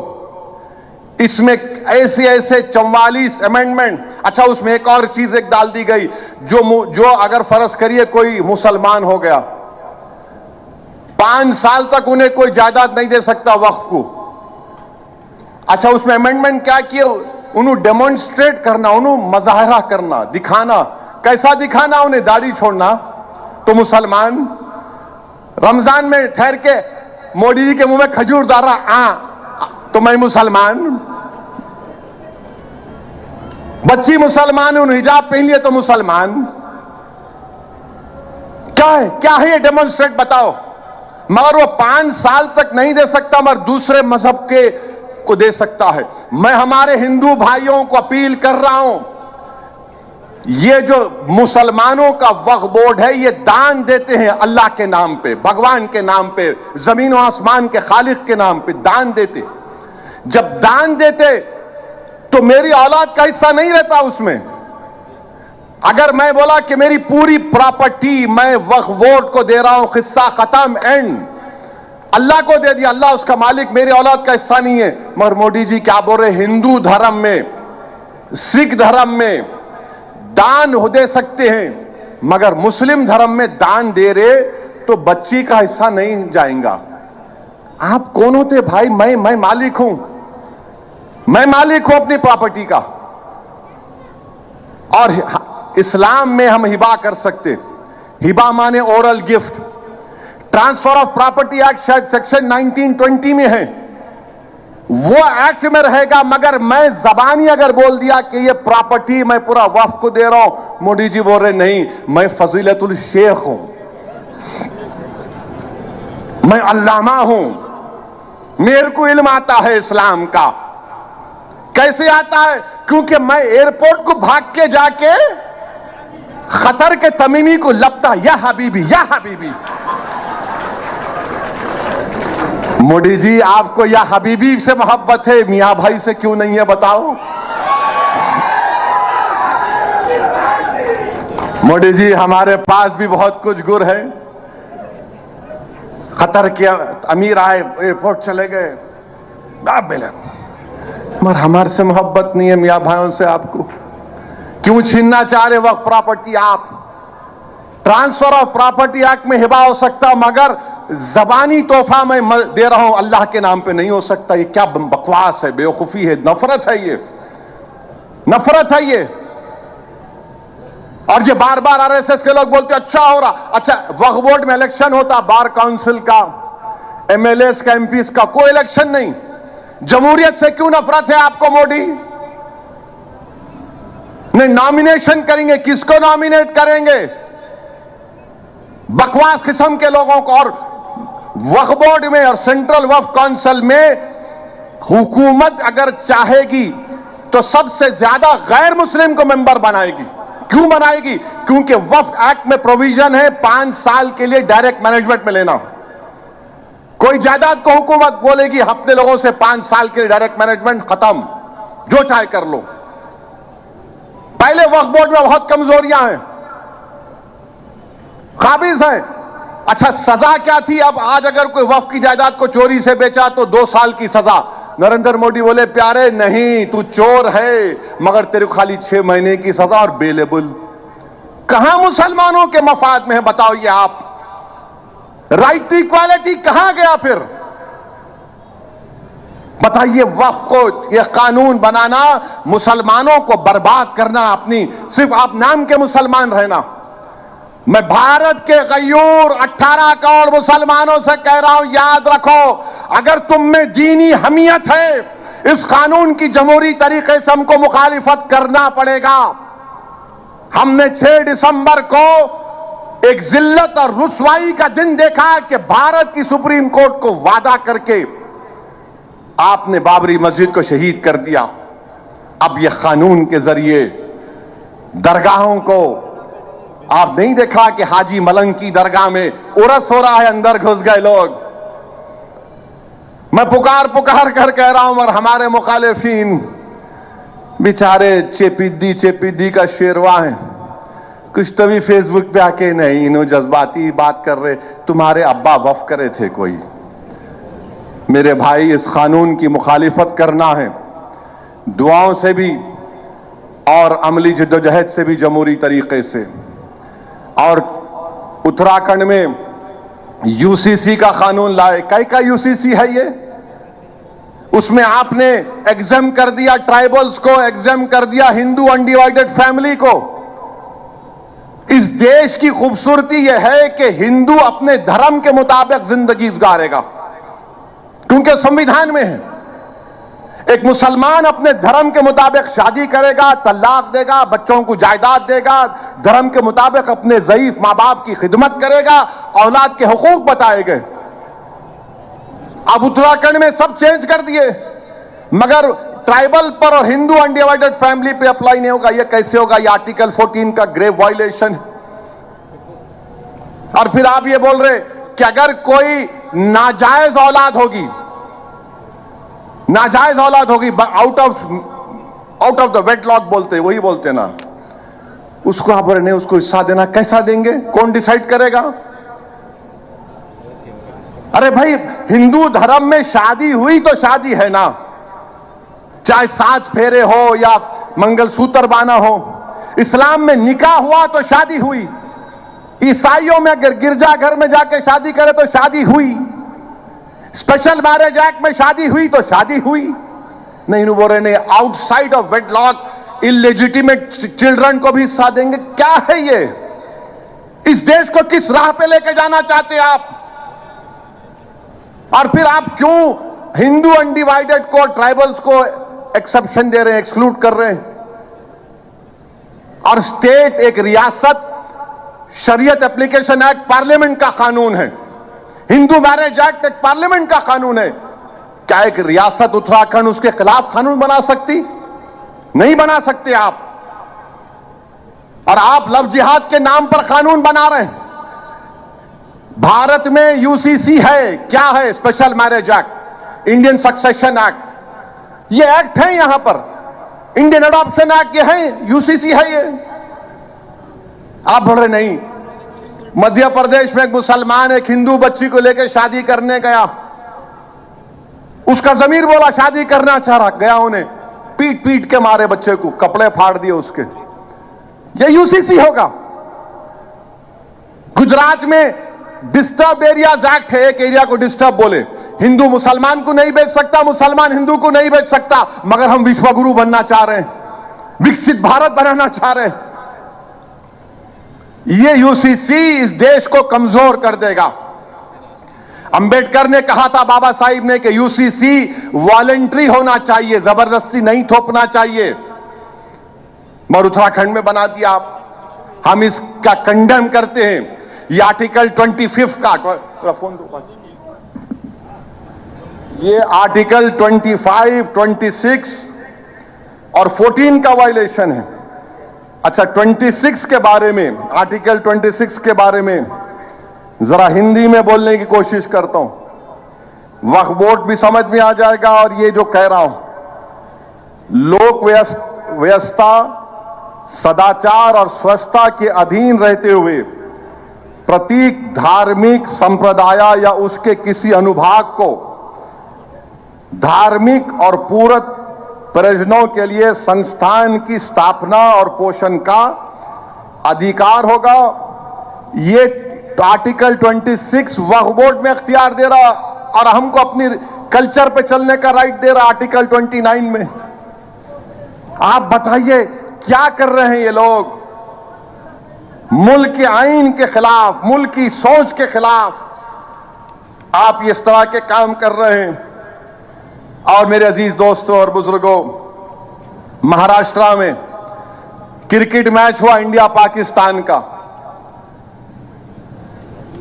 इसमें ऐसे 44 अमेंडमेंट। अच्छा, उसमें एक और चीज एक डाल दी गई, जो अगर फर्ज करिए कोई मुसलमान हो गया, 5 साल तक उन्हें कोई जायदाद नहीं दे सकता वक्फ को। अच्छा, उसमें अमेंडमेंट क्या किए, उन्हें डेमोन्स्ट्रेट करना, उन्हें मजाहरा करना, दिखाना। कैसा दिखाना, उन्हें दाढ़ी छोड़ना। तो मुसलमान रमजान में ठहर के मोदी जी के मुंह में खजूर डाल रहा, तो मैं मुसलमान। बच्ची मुसलमान, उन्हें हिजाब पहन लिए तो मुसलमान। क्या है ये डेमोन्स्ट्रेट बताओ। मगर वो 5 साल तक नहीं दे सकता, मगर दूसरे मजहब के को दे सकता है। मैं हमारे हिंदू भाइयों को अपील कर रहा हूं, ये जो मुसलमानों का वक्फ बोर्ड है, ये दान देते हैं अल्लाह के नाम पे, भगवान के नाम पे, जमीन और आसमान के खालिक के नाम पे दान देते। जब दान देते तो मेरी औलाद का हिस्सा नहीं रहता उसमें। अगर मैं बोला कि मेरी पूरी प्रॉपर्टी मैं वक्फ बोर्ड को दे रहा हूं, किस्सा खत्म, एंड, अल्लाह को दे दिया, अल्लाह उसका मालिक, मेरी औलाद का हिस्सा नहीं है। मगर मोदी जी क्या बोल रहे, हिंदू धर्म में, सिख धर्म में दान दे सकते हैं, मगर मुस्लिम धर्म में दान दे रहे तो बच्ची का हिस्सा नहीं जाएगा। आप कौन होते भाई। मैं मालिक हूं, मैं मालिक हूं अपनी प्रॉपर्टी का। और इस्लाम में हम हिबा कर सकते। हिबा माने oral gift. Transfer of property act शायद सेक्शन 1920 में है, वो एक्ट में रहेगा। मगर मैं जबानी अगर बोल दिया कि ये प्रॉपर्टी मैं पूरा वक्फ को दे रहा हूं, मोदी जी बोल रहे नहीं, मैं फजीलतुल शेख हूं, मैं अल्लामा हूं, मेरे को इल्म आता है इस्लाम का। कैसे आता है? क्योंकि मैं एयरपोर्ट को भाग के जाके खतर के तमीमी को लपटा, या हबीबी, या हबीबी। मोदी जी आपको या हबीबी से मोहब्बत है, मियां भाई से क्यों नहीं है बताओ। मोदी जी हमारे पास भी बहुत कुछ गुर है। खतर के अमीर आए, एयरपोर्ट चले गए, मगर हमारे से मोहब्बत नहीं है मियां भाइयों से। आपको क्यों छीनना चाह रहे वक्त प्रॉपर्टी आप? ट्रांसफर ऑफ प्रॉपर्टी एक्ट में हिबा हो सकता, मगर जबानी तोहफा मैं दे रहा हूं अल्लाह के नाम पे नहीं हो सकता। ये क्या बकवास है, बेवकूफी है, नफरत है, ये नफरत है ये। और ये बार बार आरएसएस के लोग बोलते अच्छा हो रहा। अच्छा, वक्फ बोर्ड में इलेक्शन होता, बार काउंसिल का, एमएलएस का, एमपीस का, कोई इलेक्शन नहीं। जमहूरियत से क्यों नफरत है आपको मोदी? नहीं, नॉमिनेशन करेंगे, किसको नॉमिनेट करेंगे? बकवास किस्म के लोगों को। और वक्फ बोर्ड में और सेंट्रल वक्फ काउंसिल में हुकूमत अगर चाहेगी तो सबसे ज्यादा गैर मुस्लिम को मेंबर बनाएगी। क्यों बनाएगी? क्योंकि वक्फ एक्ट में प्रोविजन है 5 साल के लिए डायरेक्ट मैनेजमेंट में लेना। कोई जायदाद को हुकूमत बोलेगी अपने लोगों से 5 साल के डायरेक्ट मैनेजमेंट खत्म, जो चाहे कर लो। पहले वक्फ बोर्ड में बहुत कमजोरियां हैं, काबिज हैं। अच्छा, सजा क्या थी? अब आज अगर कोई वक्फ की जायदाद को चोरी से बेचा तो 2 साल की सजा। नरेंद्र मोदी बोले, प्यारे नहीं, तू चोर है मगर तेरे को खाली 6 महीने की सजा और बेलेबल। कहां मुसलमानों के मफाद में है बताओ ये आप? राइट टू इक्वालिटी कहां गया फिर? बताइए, वक्फ को यह कानून बनाना, मुसलमानों को बर्बाद करना, अपनी सिर्फ आप नाम के मुसलमान रहना। मैं भारत के गयूर 18 करोड़ मुसलमानों से कह रहा हूं, याद रखो, अगर तुम में दीनी हमियत है, इस कानून की जमहूरी तरीके से हमको मुखालिफत करना पड़ेगा। हमने 6 दिसंबर को एक जिल्लत और रुसवाई का दिन देखा कि भारत की सुप्रीम कोर्ट को वादा करके आपने बाबरी मस्जिद को शहीद कर दिया। अब यह कानून के जरिए दरगाहों को, आप नहीं देखा कि हाजी मलंग की दरगाह में उरस हो रहा है, अंदर घुस गए लोग। मैं पुकार पुकार कर कह रहा हूं, और हमारे मुखालिफिन बेचारे चेपीदी का शेरवा है, कुछ तो भी फेसबुक पे आके नहीं इन्हों जज्बाती बात कर रहे, तुम्हारे अब्बा वफ करे थे कोई। मेरे भाई, इस कानून की मुखालिफत करना है, दुआओं से भी और अमली जद्दोजहद से भी, जमहूरी तरीके से। और उत्तराखंड में यूसीसी का कानून लाए। का यूसीसी है ये? उसमें आपने एग्जाम कर दिया ट्राइबल्स को, एग्जाम कर दिया हिंदू अनडिवाइडेड फैमिली को। इस देश की खूबसूरती यह है कि हिंदू अपने धर्म के मुताबिक जिंदगी गुजारेगा, क्योंकि संविधान में है। एक मुसलमान अपने धर्म के मुताबिक शादी करेगा, तलाक देगा, बच्चों को जायदाद देगा, धर्म के मुताबिक अपने ज़ईफ मां बाप की खिदमत करेगा, औलाद के हुकूक बताए गए। अब उत्तराखंड में सब चेंज कर दिए, मगर ट्राइबल पर और हिंदू अनडिवाइडेड फैमिली पे अप्लाई नहीं होगा। ये कैसे होगा? ये आर्टिकल 14 का ग्रेव वायलेशन है। और फिर आप ये बोल रहे कि अगर कोई नाजायज औलाद होगी, आउट ऑफ द वेडलॉक बोलते, वही बोलते ना, उसको आप बोले नहीं, उसको हिस्सा देना। कैसा देंगे? कौन डिसाइड करेगा? अरे भाई, हिंदू धर्म में शादी हुई तो शादी है ना, चाहे 7 फेरे हो या मंगलसूत्र बाना हो। इस्लाम में निकाह हुआ तो शादी हुई। ईसाइयों में अगर गिरजाघर में जाके शादी करे तो शादी हुई। स्पेशल मैरिज एक्ट में शादी हुई तो शादी हुई। नहीं बोल रहे नहीं, outside of wedlock illegitimate children को भी हिस्सा देंगे। क्या है ये? इस देश को किस राह पे लेके जाना चाहते आप? और फिर आप क्यों हिंदू अनडिवाइडेड को, ट्राइबल्स को एक्सेप्शन दे रहे हैं, एक्सक्लूड कर रहे हैं? और स्टेट, एक रियासत, शरीयत एप्लीकेशन एक्ट पार्लियामेंट का कानून है। हिंदू मैरिज एक्ट एक पार्लियामेंट का कानून है। क्या एक रियासत उत्तराखंड उसके खिलाफ कानून बना सकती? नहीं बना सकते आप। और आप लव जिहाद के नाम पर कानून बना रहे हैं। भारत में यूसीसी है, क्या है? Special marriage act, Indian succession act, ये एक्ट है यहां पर। इंडियन अडॉप्शन एक्ट ये है, यूसीसी है ये। आप बोल रहे नहीं। मध्य प्रदेश में एक मुसलमान एक हिंदू बच्ची को लेकर शादी करने गया, उसका जमीर बोला शादी करना चाह रहा, गया, उन्हें पीट पीट के मारे बच्चे को, कपड़े फाड़ दिए उसके। ये यूसीसी होगा। गुजरात में डिस्टर्ब एरियाज एक्ट है, एक एरिया को डिस्टर्ब बोले, हिंदू मुसलमान को नहीं बेच सकता, मुसलमान हिंदू को नहीं बेच सकता, मगर हम विश्वगुरु बनना चाह रहे हैं, विकसित भारत बनाना चाह रहे हैं। ये यूसीसी इस देश को कमजोर कर देगा। अंबेडकर ने कहा था, बाबा साहिब ने, कि यूसीसी वॉलंटरी होना चाहिए, जबरदस्ती नहीं थोपना चाहिए। और उत्तराखंड में बना दिया आप। हम इसका कंडेम करते हैं। ये आर्टिकल 25 का, फोन दो, ये आर्टिकल 25, 26 और 14 का वायलेशन है। अच्छा, 26 के बारे में, आर्टिकल 26 के बारे में जरा हिंदी में बोलने की कोशिश करता हूं। वक्फ बोर्ड भी समझ में आ जाएगा। और ये जो कह रहा हूं, लोक व्यवस्था, सदाचार और स्वच्छता के अधीन रहते हुए प्रत्येक धार्मिक संप्रदाय या उसके किसी अनुभाग को धार्मिक और पूरक प्रयोजनों के लिए संस्थान की स्थापना और पोषण का अधिकार होगा। ये आर्टिकल 26 वक्फ बोर्ड में अख्तियार दे रहा और हमको अपनी कल्चर पे चलने का राइट दे रहा आर्टिकल 29 में। आप बताइए क्या कर रहे हैं ये लोग? मुल्क के आईन के खिलाफ, मुल्क की सोच के खिलाफ आप इस तरह के काम कर रहे हैं। और मेरे अजीज दोस्तों और बुजुर्गों, महाराष्ट्र में क्रिकेट मैच हुआ इंडिया पाकिस्तान का।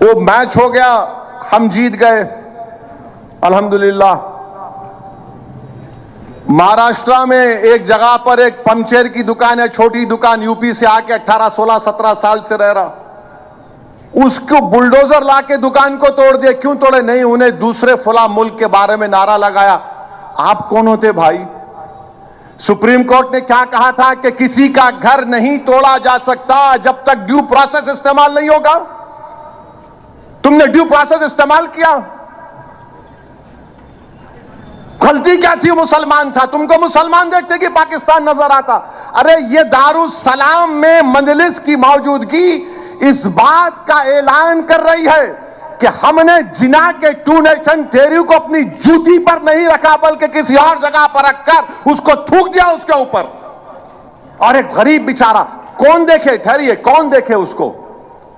वो मैच हो गया, हम जीत गए अल्हम्दुलिल्लाह। महाराष्ट्र में एक जगह पर एक पंचर की दुकान है, छोटी दुकान, यूपी से आके 18, 16, 17 साल से रह रहा, उसको बुलडोजर लाके दुकान को तोड़ दिया। क्यों तोड़े? नहीं, उन्हें दूसरे फला मुल्क के बारे में नारा लगाया। आप कौन होते भाई? सुप्रीम कोर्ट ने क्या कहा था कि किसी का घर नहीं तोड़ा जा सकता जब तक ड्यू प्रोसेस इस्तेमाल नहीं होगा। तुमने ड्यू प्रोसेस इस्तेमाल किया? गलती क्या थी? मुसलमान था, तुमको मुसलमान देखते कि पाकिस्तान नजर आता? अरे ये दारुसलाम में मजलिस की मौजूदगी इस बात का ऐलान कर रही है कि हमने जिना के टू नेशन थ्योरी को अपनी जूती पर नहीं रखा, बल्कि किसी और जगह पर रखकर उसको थूक दिया उसके ऊपर। और एक गरीब बेचारा, कौन देखे? ठहरिए, कौन देखे उसको?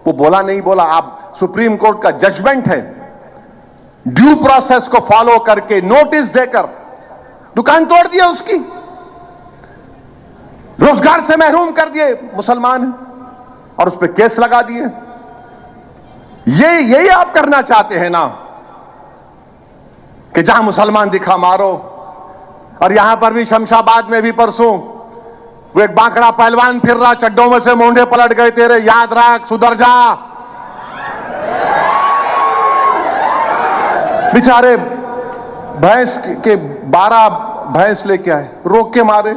वो बोला नहीं बोला, आप सुप्रीम कोर्ट का जजमेंट है, ड्यू प्रोसेस को फॉलो करके नोटिस देकर दुकान तोड़ दिया उसकी, रोजगार से महरूम कर दिए, मुसलमान है, और उस पर केस लगा दिए। यही आप करना चाहते हैं ना, कि जहां मुसलमान दिखा मारो। और यहां पर भी शमशाबाद में भी परसों वो एक बांकड़ा पहलवान फिर रहा, चड्डों में से मोंढे पलट गए तेरे, याद रख, सुधर जा। बेचारे भैंस के 12 भैंस लेके आए, रोक के मारे।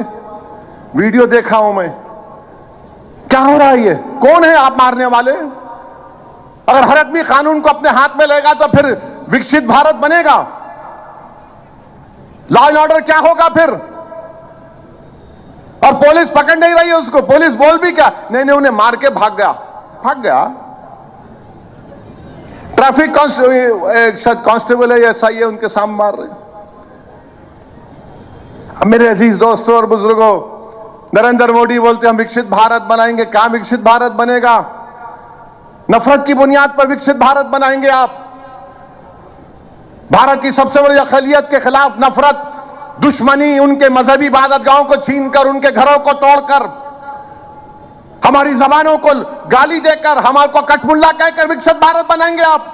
वीडियो देखा हूं मैं। क्या हो रहा है? ये कौन है आप मारने वाले? अगर हर आदमी कानून को अपने हाथ में लेगा तो फिर विकसित भारत बनेगा? लॉ एंड ऑर्डर क्या होगा फिर? और पुलिस पकड़ नहीं रही है उसको। पुलिस बोल भी क्या, नहीं उन्हें मार के भाग गया। ट्रैफिक कांस्टेबल है, एसआई है, उनके सामने मार रहे। अब मेरे अजीज दोस्तों और बुजुर्गों, नरेंद्र मोदी बोलते हम विकसित भारत बनाएंगे। कहां विकसित भारत बनेगा? नफरत की बुनियाद पर विकसित भारत बनाएंगे आप। भारत की सबसे बड़ी अक़लियत के खिलाफ नफरत, दुश्मनी, उनके मजहबी इबादतगाहों को छीनकर, उनके घरों को तोड़कर, हमारी जबानों को गाली देकर, हमारे को कटमुल्ला कहकर विकसित भारत बनाएंगे आप।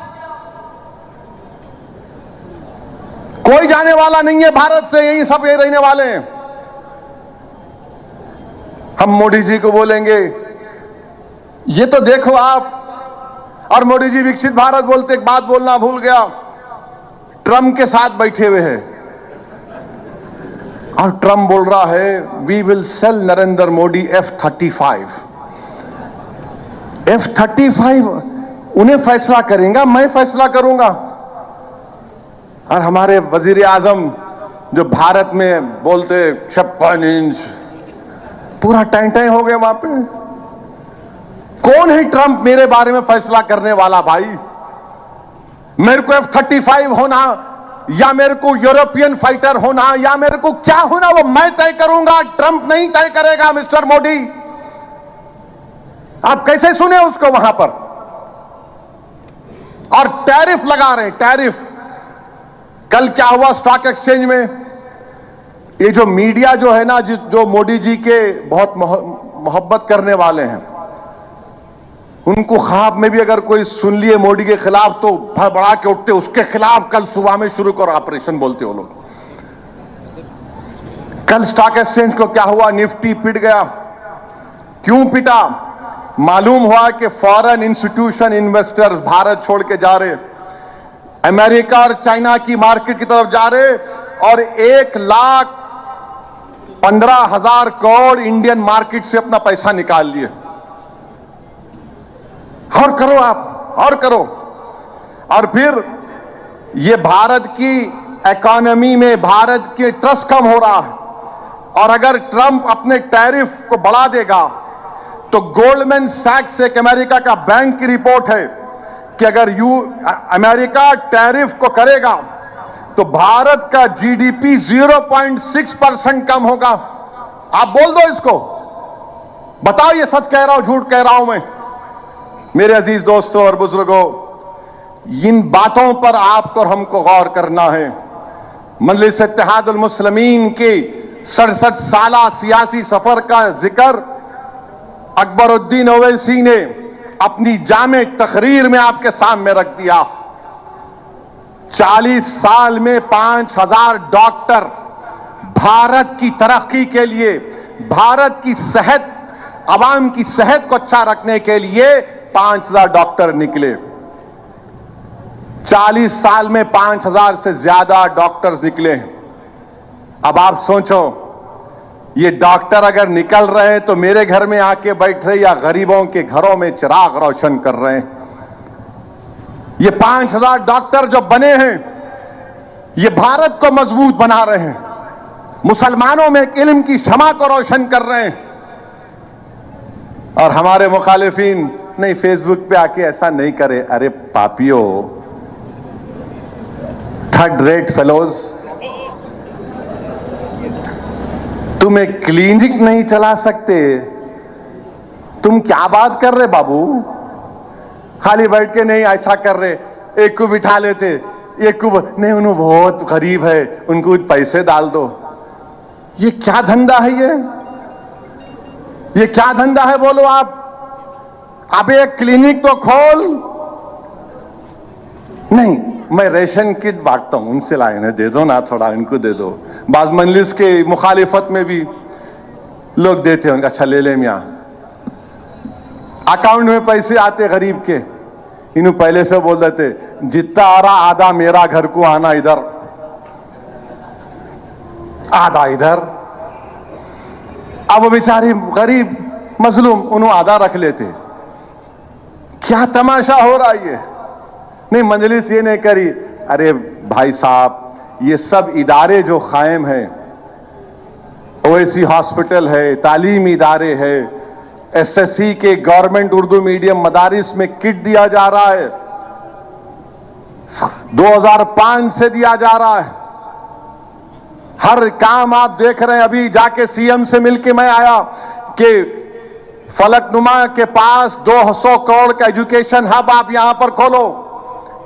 कोई जाने वाला नहीं है भारत से, यही सब ये रहने वाले हैं। हम मोदी जी को बोलेंगे ये तो देखो आप, और मोदी जी विकसित भारत बोलते एक बात बोलना भूल गया, ट्रंप के साथ बैठे हुए हैं और ट्रंप बोल रहा है we will sell Narendra Modi F-35। F-35 उन्हें फैसला करेंगे, मैं फैसला करूंगा। और हमारे वजीर आजम जो भारत में बोलते 56 इंच, पूरा टाइम हो गया वहां पे। कौन है ट्रंप मेरे बारे में फैसला करने वाला भाई? मेरे को F-35 होना या मेरे को यूरोपियन फाइटर होना या मेरे को क्या होना, वो मैं तय करूंगा, ट्रंप नहीं तय करेगा। मिस्टर मोदी, आप कैसे सुने उसको वहां पर? और टैरिफ लगा रहे हैं, टैरिफ। कल क्या हुआ स्टॉक एक्सचेंज में? ये जो मीडिया जो है ना, जो मोदी जी के बहुत मोहब्बत करने वाले हैं, उनको ख्वाब में भी अगर कोई सुन लिए मोदी के खिलाफ तो भड़बड़ा के उठते, उसके खिलाफ कल सुबह में शुरू करो ऑपरेशन, बोलते हो लोग। कल स्टॉक एक्सचेंज को क्या हुआ? निफ्टी पिट गया। क्यों पिटा? मालूम हुआ कि फॉरेन इंस्टीट्यूशन इन्वेस्टर्स भारत छोड़ के जा रहे। अमेरिका और चाइना की मार्केट की तरफ जा रहे और 1,15,000 करोड़ इंडियन मार्केट से अपना पैसा निकाल लिए। और करो आप, और करो। और फिर ये भारत की इकोनॉमी में भारत के ट्रस्ट कम हो रहा है, और अगर ट्रंप अपने टैरिफ को बढ़ा देगा तो गोल्डमैन सैक्स एक अमेरिका का बैंक की रिपोर्ट है कि अगर अमेरिका टैरिफ को करेगा तो भारत का जीडीपी 0.6% कम होगा। आप बोल दो इसको, बताओ ये सच कह रहा हूं झूठ कह रहा हूं मैं। मेरे अजीज दोस्तों और बुजुर्गों, इन बातों पर आपको और हमको गौर करना है। मजलिस इत्तेहादुल मुस्लिमीन के 67 साला सियासी सफर का जिक्र अकबरुद्दीन ओवैसी ने अपनी जामे तकरीर में आपके सामने रख दिया। 40 साल में 5,000 डॉक्टर भारत की तरक्की के लिए, भारत की सेहत, आवाम की सेहत को अच्छा रखने के लिए 5,000 डॉक्टर निकले। 40 साल में 5,000 से ज्यादा डॉक्टर्स निकले। अब आप सोचो, ये डॉक्टर अगर निकल रहे हैं तो मेरे घर में आके बैठ रहे या गरीबों के घरों में चिराग रोशन कर रहे हैं। ये 5,000 डॉक्टर जो बने हैं, ये भारत को मजबूत बना रहे हैं, मुसलमानों में इल्म की शमा को रोशन कर रहे हैं। और हमारे मुखालिफिन नहीं, फेसबुक पे आके ऐसा नहीं करे। अरे पापियों, थर्ड रेट फेलोज, तुम एक क्लिनिक नहीं चला सकते? तुम क्या बात कर रहे बाबू? खाली बैठ के नहीं ऐसा कर रहे, एक को बिठा लेते, एक को नहीं, उन्हें बहुत गरीब है, उनको पैसे डाल दो। ये क्या धंधा है? ये क्या धंधा है बोलो आप? अब एक क्लिनिक तो खोल। नहीं, मैं रेशन किट बांटता हूं, उनसे लाए दे दो ना, थोड़ा इनको दे दो। बाज मजलिस के मुखालिफत में भी लोग देते हैं, अच्छा ले ले मियां। अकाउंट में पैसे आते गरीब के, इन्हों पहले से बोल देते जितना आ रहा आधा मेरा घर को आना, इधर आधा इधर। अब वो बेचारे गरीब मजलूम उन्होंने आधा रख लेते। क्या तमाशा हो रहा है ये? नहीं, मजलिस ये नहीं करी। अरे भाई साहब, ये सब इदारे जो कायम है, ओवैसी हॉस्पिटल है, तालीमी इदारे है, एसएससी के गवर्नमेंट उर्दू मीडियम मदारिस में किट दिया जा रहा है, 2005 से दिया जा रहा है। हर काम आप देख रहे हैं। अभी जाके सीएम से मिलके मैं आया कि फलकनुमा के पास 200 करोड़ का एजुकेशन हब आप यहां पर खोलो।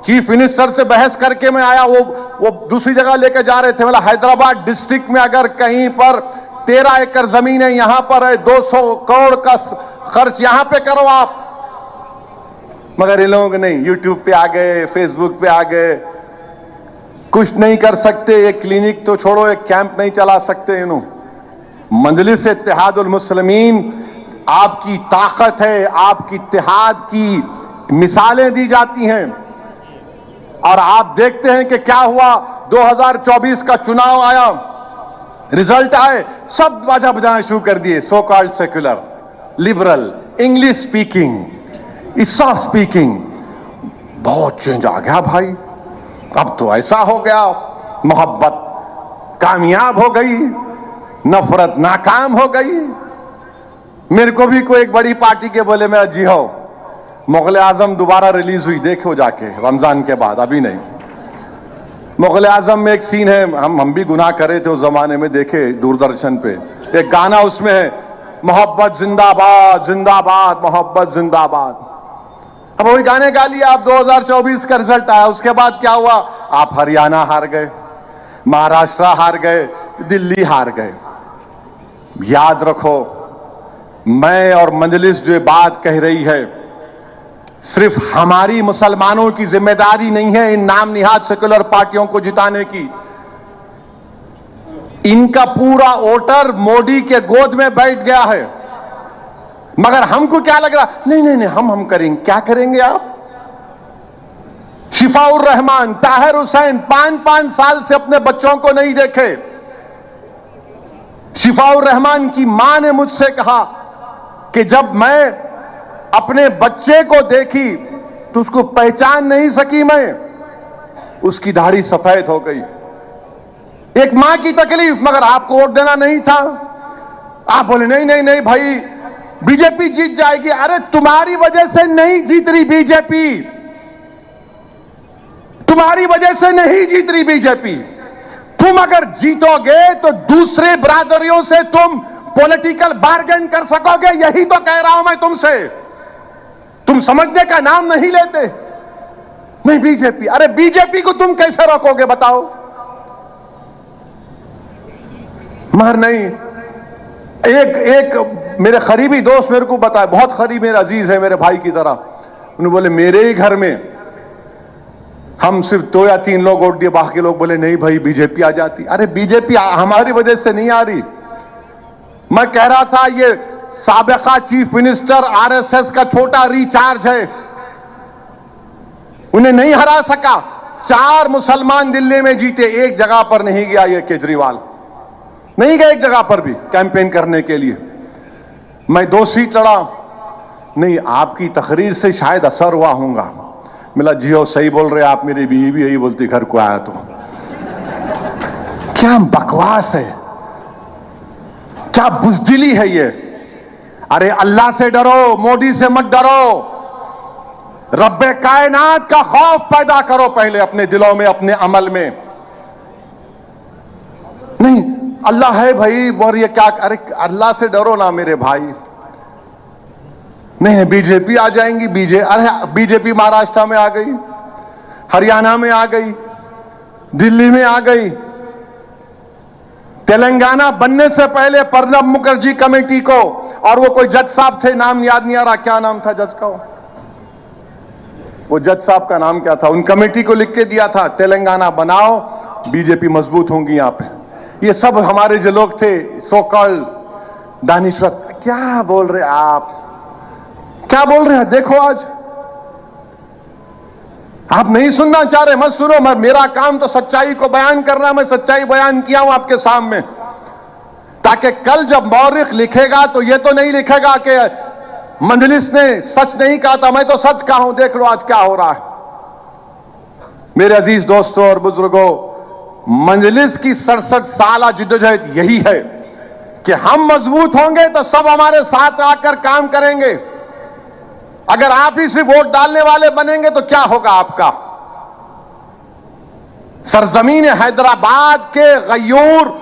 चीफ मिनिस्टर से बहस करके मैं आया, वो दूसरी जगह लेकर जा रहे थे। मतलब हैदराबाद डिस्ट्रिक्ट में अगर कहीं पर 13 एकड़ जमीन है, यहां पर है 200 करोड़ का खर्च यहां पे करो आप। मगर ये लोग नहीं, यूट्यूब पे आ गए, फेसबुक पे आ गए, कुछ नहीं कर सकते। एक क्लिनिक तो छोड़ो, एक कैंप नहीं चला सकते। इन्हों मजलिस इत्तेहादुल मुस्लिमीन आपकी ताकत है, आपकी इत्तेहाद की मिसालें दी जाती हैं। और आप देखते हैं कि क्या हुआ। 2024 का चुनाव आया, रिजल्ट आए, सब बाजा बजाना शुरू कर दिए। So called secular, liberal, English speaking, soft speaking. बहुत चेंज आ गया भाई। अब तो ऐसा हो गया, मोहब्बत कामयाब हो गई, नफरत नाकाम हो गई। मेरे को भी कोई एक बड़ी पार्टी के बोले, मैं जी हो, मुगल आजम दोबारा रिलीज हुई, देखो जाके रमजान के बाद, अभी नहीं। मुगल आजम में एक सीन है, हम भी गुनाह करे थे उस जमाने में, देखे दूरदर्शन पे एक गाना, उसमें है मोहब्बत जिंदाबाद जिंदाबाद मोहब्बत जिंदाबाद। अब वही गाने गा लिया। आप 2024 का रिजल्ट आया, उसके बाद क्या हुआ? आप हरियाणा हार गए, महाराष्ट्र हार गए, दिल्ली हार गए। याद रखो, मैं और मजलिस जो बात कह रही है, सिर्फ हमारी मुसलमानों की जिम्मेदारी नहीं है इन नाम निहाद सेकुलर पार्टियों को जिताने की। इनका पूरा वोटर मोदी के गोद में बैठ गया है। मगर हमको क्या लग रहा? नहीं नहीं नहीं, हम करेंगे। क्या करेंगे आप? शिफाउर रहमान, ताहिर हुसैन 5-5 साल से अपने बच्चों को नहीं देखे। शिफाउर रहमान की मां ने मुझसे कहा कि जब मैं अपने बच्चे को देखी तो उसको पहचान नहीं सकी मैं, उसकी दाढ़ी सफेद हो गई। एक मां की तकलीफ, मगर आपको वोट देना नहीं था। आप बोले नहीं नहीं नहीं भाई, बीजेपी जीत जाएगी। अरे तुम्हारी वजह से नहीं जीत रही बीजेपी, तुम्हारी वजह से नहीं जीत रही बीजेपी। तुम अगर जीतोगे तो दूसरे बिरादरियों से तुम पॉलिटिकल बार्गेन कर सकोगे, यही तो कह रहा हूं मैं तुमसे। तुम समझने का नाम नहीं लेते। नहीं बीजेपी, अरे बीजेपी को तुम कैसे रोकोगे बताओ? मगर नहीं, एक मेरे करीबी दोस्त मेरे को बताया, बहुत करीब मेरा अजीज है, मेरे भाई की तरह। उन्होंने बोले मेरे ही घर में हम सिर्फ 2 या 3 लोग वोट दिए, बाकी लोग बोले नहीं भाई बीजेपी आ जाती। अरे बीजेपी हमारी वजह से नहीं आ रही। मैं कह रहा था ये साबिका चीफ मिनिस्टर आरएसएस का छोटा रिचार्ज है, उन्हें नहीं हरा सका। 4 मुसलमान दिल्ली में जीते, एक जगह पर नहीं गया ये केजरीवाल, नहीं गए एक जगह पर भी कैंपेन करने के लिए। मैं 2 सीट लड़ा, नहीं आपकी तकरीर से शायद असर हुआ होगा। मिला जियो सही बोल रहे आप, मेरी बीवी भी यही बोलती घर को आया तो। क्या बकवास है, क्या बुज़दिली है ये। अरे अल्लाह से डरो, मोदी से मत डरो। रब्बे कायनात का खौफ पैदा करो पहले अपने दिलों में, अपने अमल में। नहीं अल्लाह है भाई, और ये क्या, अरे अल्लाह से डरो ना मेरे भाई। नहीं बीजेपी आ जाएंगी, अरे बीजेपी महाराष्ट्र में आ गई, हरियाणा में आ गई, दिल्ली में आ गई। तेलंगाना बनने से पहले प्रणब मुखर्जी कमेटी को, और वो कोई जज साहब थे, नाम याद नहीं आ रहा, क्या नाम था जज का, वो जज साहब का नाम क्या था, उन कमेटी को लिख के दिया था तेलंगाना बनाओ, बीजेपी मजबूत होंगी यहां पे। ये सब हमारे जो लोग थे सो कॉल्ड दानिश्वर, क्या बोल रहे आप, क्या बोल रहे हैं? देखो आज आप नहीं सुनना चाह रहे, मत सुनो। मेरा काम तो सच्चाई को बयान करना, मैं सच्चाई बयान किया हूं आपके सामने, ताकि कल जब मौरिख लिखेगा तो ये तो नहीं लिखेगा कि मंजलिस ने सच नहीं कहा था, मैं तो सच कहा हूं, देख लो आज क्या हो रहा है। मेरे अजीज दोस्तों और बुजुर्गों, मंजलिस की 67 साल जिद्दोजहद यही है कि हम मजबूत होंगे तो सब हमारे साथ आकर काम करेंगे। अगर आप ही सिर्फ वोट डालने वाले बनेंगे तो क्या होगा आपका? सरजमीन हैदराबाद के गयूर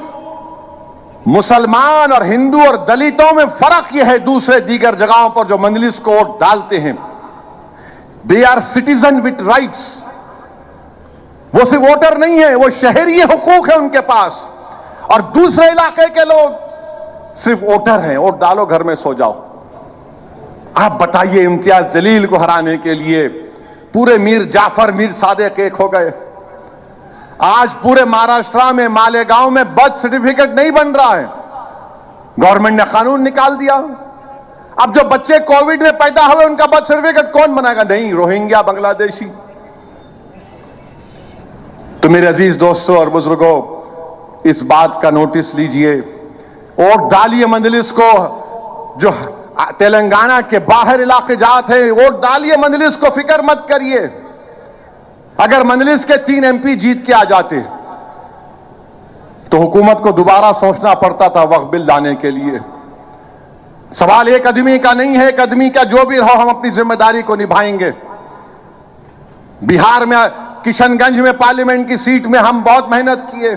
मुसलमान और हिंदू और दलितों में फर्क यह है दूसरे दीगर जगहों पर जो मंजलिस को वोट डालते हैं, they are citizen with rights. वो सिर्फ वोटर नहीं है, वो शहरी हुकूक है उनके पास। और दूसरे इलाके के लोग सिर्फ वोटर हैं, वोट डालो घर में सो जाओ। आप बताइए, इम्तियाज जलील को हराने के लिए पूरे मीर जाफर मीर सादिक एक हो गए। आज पूरे महाराष्ट्र में मालेगांव में बर्थ सर्टिफिकेट नहीं बन रहा है, गवर्नमेंट ने कानून निकाल दिया। अब जो बच्चे कोविड में पैदा हुए उनका बर्थ सर्टिफिकेट कौन बनाएगा? नहीं, रोहिंग्या बांग्लादेशी। तो मेरे अजीज दोस्तों और बुजुर्गों, इस बात का नोटिस लीजिए, वोट डालिए मंजलिस को। जो तेलंगाना के बाहर इलाके जाते हैं, वोट डालिए मंजलिस को, फिक्र मत करिए। अगर मंजलिस के 3 MP जीत के आ जाते तो हुकूमत को दोबारा सोचना पड़ता था वक्फ बिल लाने के लिए। सवाल एक आदमी का नहीं है, एक आदमी का जो भी हो, हम अपनी जिम्मेदारी को निभाएंगे। बिहार में किशनगंज में पार्लियामेंट की सीट में हम बहुत मेहनत किए,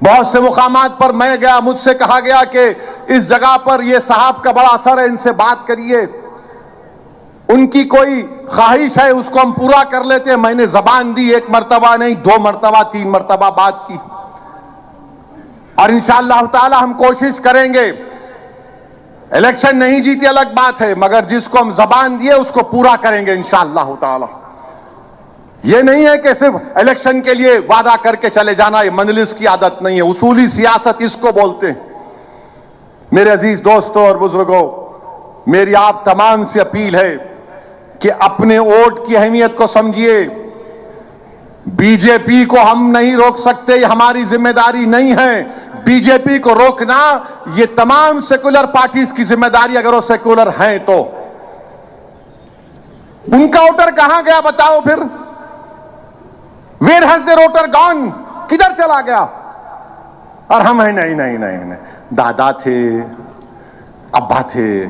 बहुत से मुकामात पर मैं गया, मुझसे कहा गया कि इस जगह पर ये साहब का बड़ा असर है, इनसे बात करिए। उनकी कोई ख्वाहिश है उसको हम पूरा कर लेते हैं। मैंने जबान दी, 1 मरतबा नहीं, 2 मरतबा 3 मरतबा बात की, और इंशाअल्लाह ताला हम कोशिश करेंगे। इलेक्शन नहीं जीती अलग बात है, मगर जिसको हम जबान दिए उसको पूरा करेंगे इंशाअल्लाह ताला। यह नहीं है कि सिर्फ इलेक्शन के लिए वादा करके चले जाना, ये मंजलिस की आदत नहीं है, उसूली सियासत इसको बोलते हैं। मेरे अजीज दोस्तों और बुजुर्गों, मेरी आप तमाम से अपील है कि अपने वोट की अहमियत को समझिए। बीजेपी को हम नहीं रोक सकते, ये हमारी जिम्मेदारी नहीं है। बीजेपी को रोकना ये तमाम सेकुलर पार्टीज की जिम्मेदारी, अगर वो सेकुलर हैं तो। उनका वोटर कहां गया बताओ फिर? Where has there voter gone? किधर चला गया? और हम हैं नहीं नहीं नहीं नहीं, दादा थे, अब्बा थे,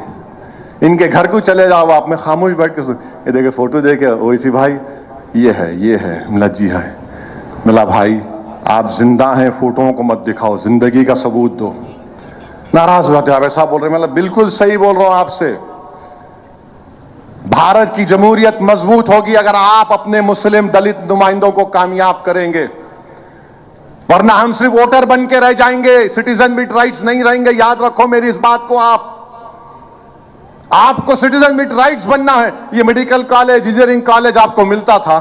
इनके घर को चले जाओ, आप में खामोश बैठ के ये देखे फोटो देखे, ओवैसी भाई ये है लज्जी है। मिला भाई आप जिंदा हैं, फोटोओं को मत दिखाओ, जिंदगी का सबूत दो। नाराज हो जाते आप, ऐसा बोल रहे, मतलब बिल्कुल सही बोल रहा हूं आपसे। भारत की जमहूरियत मजबूत होगी अगर आप अपने मुस्लिम दलित नुमाइंदों को कामयाब करेंगे, वरना हम सिर्फ वोटर बन के रह जाएंगे, सिटीजन विद राइट्स नहीं रहेंगे। याद रखो मेरी इस बात को, आपको सिटीजन विद राइट्स बनना है। ये मेडिकल कॉलेज, इंजीनियरिंग कॉलेज आपको मिलता था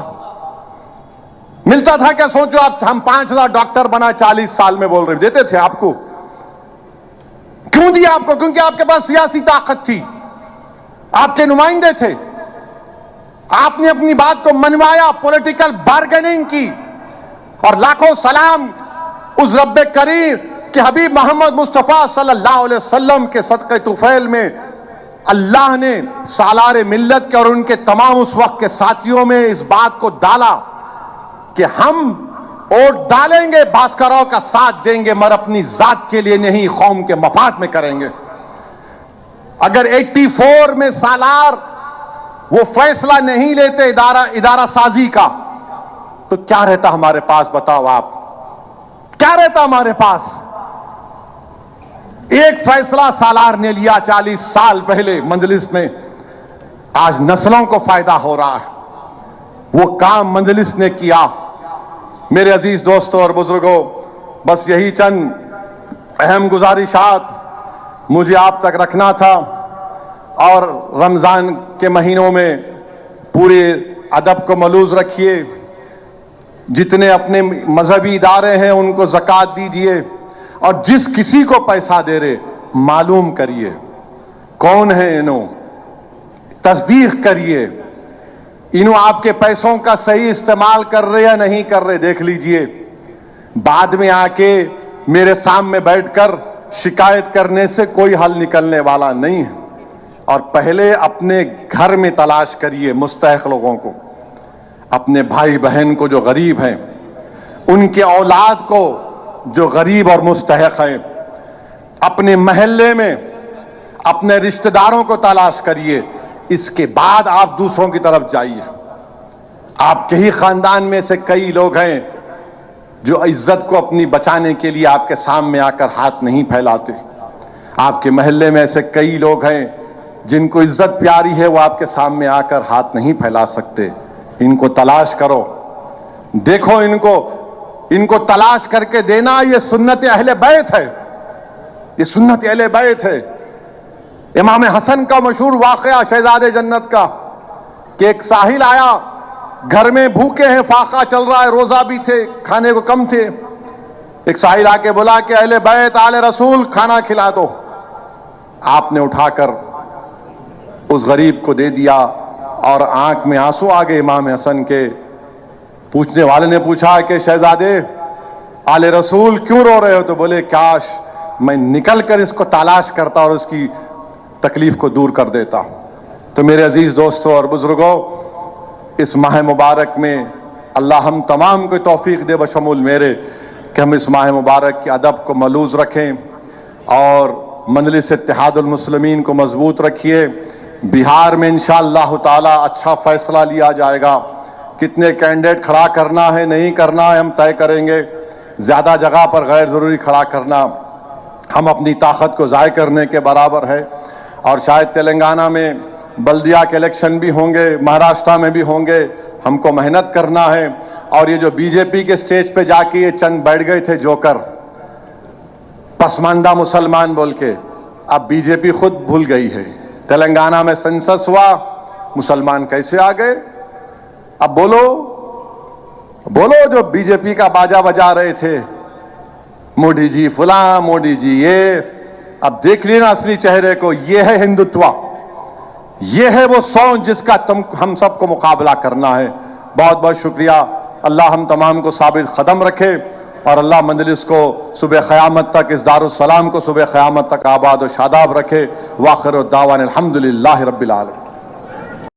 क्या? सोचो आप, हम 5000 डॉक्टर बना 40 साल में बोल रहे, देते थे आपको? क्यों दिया आपको? क्योंकि आपके पास सियासी ताकत थी, आपके नुमाइंदे थे, आपने अपनी बात को मनवाया, पॉलिटिकल बार्गेनिंग की। और लाखों सलाम उस रब्बे करीम कि हबीब मोहम्मद मुस्तफा सल्लल्लाहु अलैहि वसल्लम के सदक़े तुफैल में अल्लाह ने सालारे मिल्लत के और उनके तमाम उस वक्त के साथियों में इस बात को डाला कि हम वोट डालेंगे, भास्करों का साथ देंगे, मगर अपनी जात के लिए नहीं, कौम के मफाद में करेंगे। अगर 84 में सालार वो फैसला नहीं लेते इदारा साजी का, तो क्या रहता हमारे पास? बताओ आप, क्या रहता हमारे पास? एक फैसला सालार ने लिया 40 साल पहले मजलिस में, आज नस्लों को फायदा हो रहा है। वो काम मजलिस ने किया। मेरे अजीज दोस्तों और बुजुर्गों, बस यही चंद अहम गुजारिशात मुझे आप तक रखना था। और रमजान के महीनों में पूरे अदब को मलूज रखिए। जितने अपने मजहबी इदारे हैं उनको ज़कात दीजिए, और जिस किसी को पैसा दे रहे मालूम करिए कौन है इन्हों, तस्दीक करिए इन्हों आपके पैसों का सही इस्तेमाल कर रहे या नहीं कर रहे, देख लीजिए। बाद में आके मेरे सामने बैठकर शिकायत करने से कोई हल निकलने वाला नहीं है। और पहले अपने घर में तलाश करिए मुस्तहक लोगों को, अपने भाई बहन को जो गरीब हैं, उनके औलाद को जो गरीब और मुस्तहक हैं, अपने महल्ले में अपने रिश्तेदारों को तलाश करिए। इसके बाद आप दूसरों की तरफ जाइए। आपके ही खानदान में से कई लोग हैं जो इज्जत को अपनी बचाने के लिए आपके सामने आकर हाथ नहीं फैलाते। आपके महल्ले में ऐसे कई लोग हैं जिनको इज्जत प्यारी है, वो आपके सामने आकर हाथ नहीं फैला सकते। इनको तलाश करो, देखो इनको तलाश करके देना। ये सुन्नत अहले बैत है, ये सुन्नत अहले बैत है। इमाम हसन का मशहूर वाकया शहजादे जन्नत का कि एक साहिल आया, घर में भूखे हैं, फाका चल रहा है, रोजा भी थे, खाने को कम थे। एक साहिल आके बोला कि अहले बैत आले रसूल खाना खिला दो। आपने उठाकर उस गरीब को दे दिया और आंख में आंसू आ गए इमाम हसन के। पूछने वाले ने पूछा कि शहजादे आले रसूल क्यों रो रहे हो? तो बोले काश मैं निकल कर इसको तलाश करता और उसकी तकलीफ को दूर कर देता। तो मेरे अजीज दोस्तों और बुजुर्गों, इस माह मुबारक में अल्लाह हम तमाम को तौफीक दे बशमूल मेरे कि हम इस माह मुबारक के अदब को मलूज रखें और मजलिस इत्तेहादुल मुस्लिमीन को मजबूत रखिए। बिहार में इंशाअल्लाह ताला अच्छा फैसला लिया जाएगा। कितने कैंडिडेट खड़ा करना है नहीं करना है हम तय करेंगे। ज्यादा जगह पर गैर जरूरी खड़ा करना हम अपनी ताकत को ज़ाय करने के बराबर है। और शायद तेलंगाना में बल्दिया के इलेक्शन भी होंगे, महाराष्ट्र में भी होंगे, हमको मेहनत करना है। और ये जो बीजेपी के स्टेज पे जाके ये चंद बैठ गए थे जोकर, पसमानदा मुसलमान बोल के, अब बीजेपी खुद भूल गई है। तेलंगाना में सेंसस हुआ, मुसलमान कैसे आ गए? अब बोलो जो बीजेपी का बाजा बजा रहे थे, मोदी जी फुला, मोदी जी ये, अब देख लेना असली चेहरे को। ये है हिंदुत्व, ये है वो सोच जिसका हम सबको मुकाबला करना है। बहुत बहुत शुक्रिया। अल्लाह हम तमाम को साबित कदम रखे और अल्लाह मजलिस को सुबह क़यामत तक, इस दारुस्सलाम को सुबह क़यामत तक आबाद और शादाब रखे। वाखिर दावान अल्हम्दुलिल्लाहि रब्बिल आलमीन।